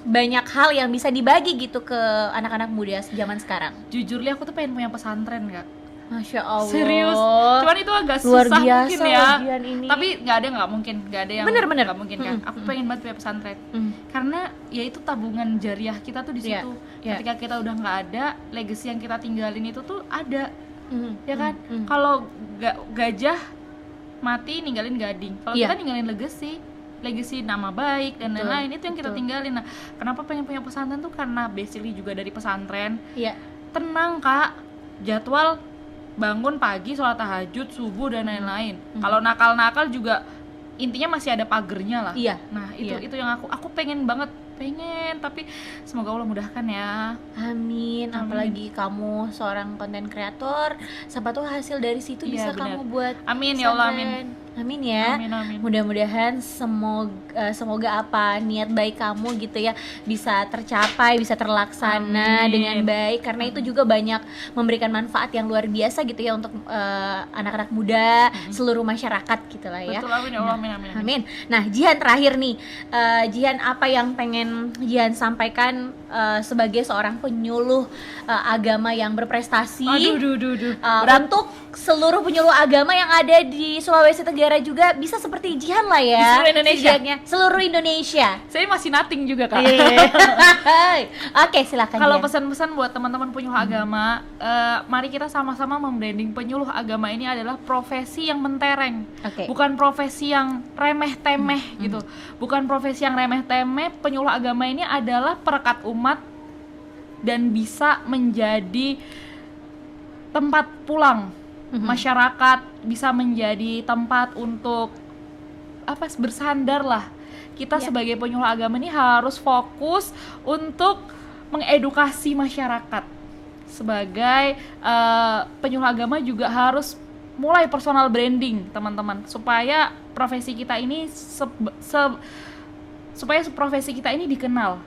banyak hal yang bisa dibagi gitu ke anak-anak muda zaman sekarang? Jujur li aku tuh pengen punya pesantren Kak. Masya Allah. Serius. Cuman itu agak luar susah biasa mungkin ya. Ini. Tapi nggak mungkin, nggak ada yang bener. nggak mungkin kan. Aku pengen banget punya pesantren. Karena ya itu tabungan jariah kita tuh di situ. Ketika kita udah nggak ada, legacy yang kita tinggalin itu tuh ada. Ya kan? Kalau gajah mati ninggalin gading. Kalau kita ninggalin legacy nama baik dan lain-lain, itu yang kita tinggalin. Nah, kenapa pengen punya pesantren tuh karena basically juga dari pesantren. Tenang Kak, jadwal bangun pagi, sholat tahajud, subuh dan lain-lain. Kalau nakal-nakal juga intinya masih ada pagernya lah. Nah, itu yang aku pengen banget, tapi semoga Allah mudahkan ya. Amin. Apalagi kamu seorang konten kreator, siapa tahu hasil dari situ bisa kamu buat. Amin ya Allah, amin. Amin ya. Amin. Mudah-mudahan semoga apa niat baik kamu gitu ya bisa tercapai, bisa terlaksana dengan baik, karena itu juga banyak memberikan manfaat yang luar biasa gitu ya untuk anak-anak muda, seluruh masyarakat gitu lah ya. Betul, amin ya Allah, amin. Nah, Jihan terakhir nih, Jihan apa yang pengen Jihan sampaikan sebagai seorang penyuluh agama yang berprestasi? Untuk seluruh penyuluh agama yang ada di Sulawesi Tenggara juga bisa seperti Jihan lah ya. Di seluruh Indonesia. Seluruh Indonesia. Saya masih nothing juga Kak. Oke, silakan. Kalau pesan-pesan buat teman-teman penyuluh agama, mari kita sama-sama membranding penyuluh agama ini adalah profesi yang mentereng, bukan profesi yang remeh-temeh gitu. Bukan profesi yang remeh-temeh. Penyuluh agama ini adalah perekat umat dan bisa menjadi tempat pulang masyarakat, bisa menjadi tempat untuk bersandar lah. Kita sebagai penyuluh agama ini harus fokus untuk mengedukasi masyarakat. Sebagai penyuluh agama juga harus mulai personal branding, teman-teman, supaya profesi kita ini profesi kita ini dikenal,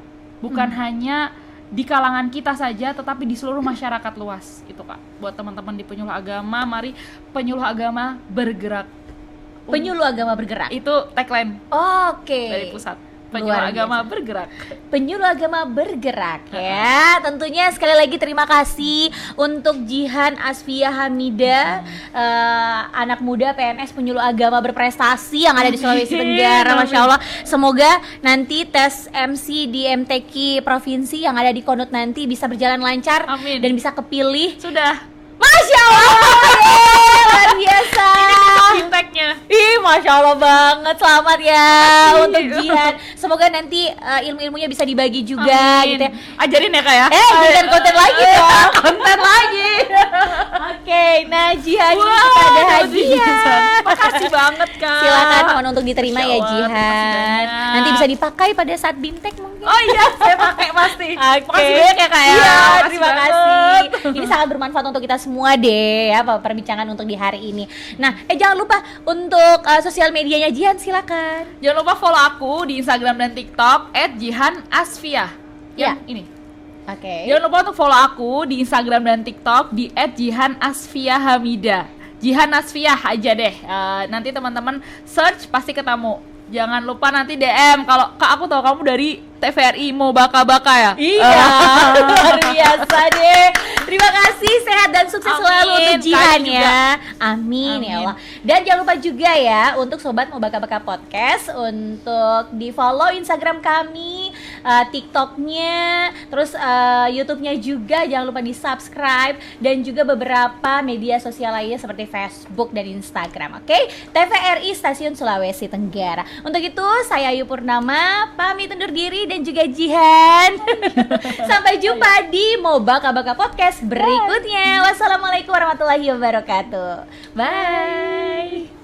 bukan hanya di kalangan kita saja, tetapi di seluruh masyarakat luas. Itu Kak, buat teman-teman di penyuluh agama, mari penyuluh agama bergerak. Penyuluh agama bergerak. Itu tagline. Dari pusat. Penyuluh agama bergerak. Penyuluh agama bergerak ya. Tentunya sekali lagi terima kasih untuk Jihan Asfiah Hamidah, anak muda PNS penyuluh agama berprestasi yang ada di Sulawesi Tenggara. Masya Allah. Semoga nanti tes MC di MTQ provinsi yang ada di Konut nanti bisa berjalan lancar. Amin. Dan bisa kepilih. Sudah. Masya Allah, luar biasa. Ini fintechnya. Masya Allah banget. Selamat ya untuk Jihan. Semoga nanti ilmu-ilmunya bisa dibagi juga. Gitu ya. Ajarin ya Kak ya. Konten lagi dong. Konten lagi. Oke, nah Jihan kita ada hadiah. Makasih banget Kak. Silakan mohon untuk diterima ya Jihan. Nanti bisa dipakai pada saat BIMTEK mungkin. Oh iya, saya pakai pasti. Makasih banyak ya Kak ya. Iya, terima kasih. Ini sangat bermanfaat untuk kita semua deh ya, perbincangan untuk di hari ini. Nah, jangan lupa untuk sosial medianya Jihan, silakan. Jangan lupa follow aku di Instagram dan TikTok @jihanasfiah. Ya, ini. Oke. Jangan lupa untuk follow aku di Instagram dan TikTok di @jihanasfiahhamida. Jihan Asfiah aja deh. Nanti teman-teman search pasti ketemu. Jangan lupa nanti DM kalau Kak, aku tahu kamu dari TVRI mau baka-baka ya. Iya, luar biasa deh. Terima kasih, sehat dan sukses selalu untuk Jihan ya. Amin ya Allah. Dan jangan lupa juga ya untuk sobat mau baka-baka podcast untuk di follow Instagram kami, TikToknya, terus YouTube-nya juga jangan lupa di subscribe, dan juga beberapa media sosial lainnya seperti Facebook dan Instagram. Oke? TVRI Stasiun Sulawesi Tenggara. Untuk itu saya Ayu Purnama pamit undur diri dan juga Jihan. Sampai jumpa di Mau Baka-Baka Podcast berikutnya. Wassalamualaikum warahmatullahi wabarakatuh. Bye.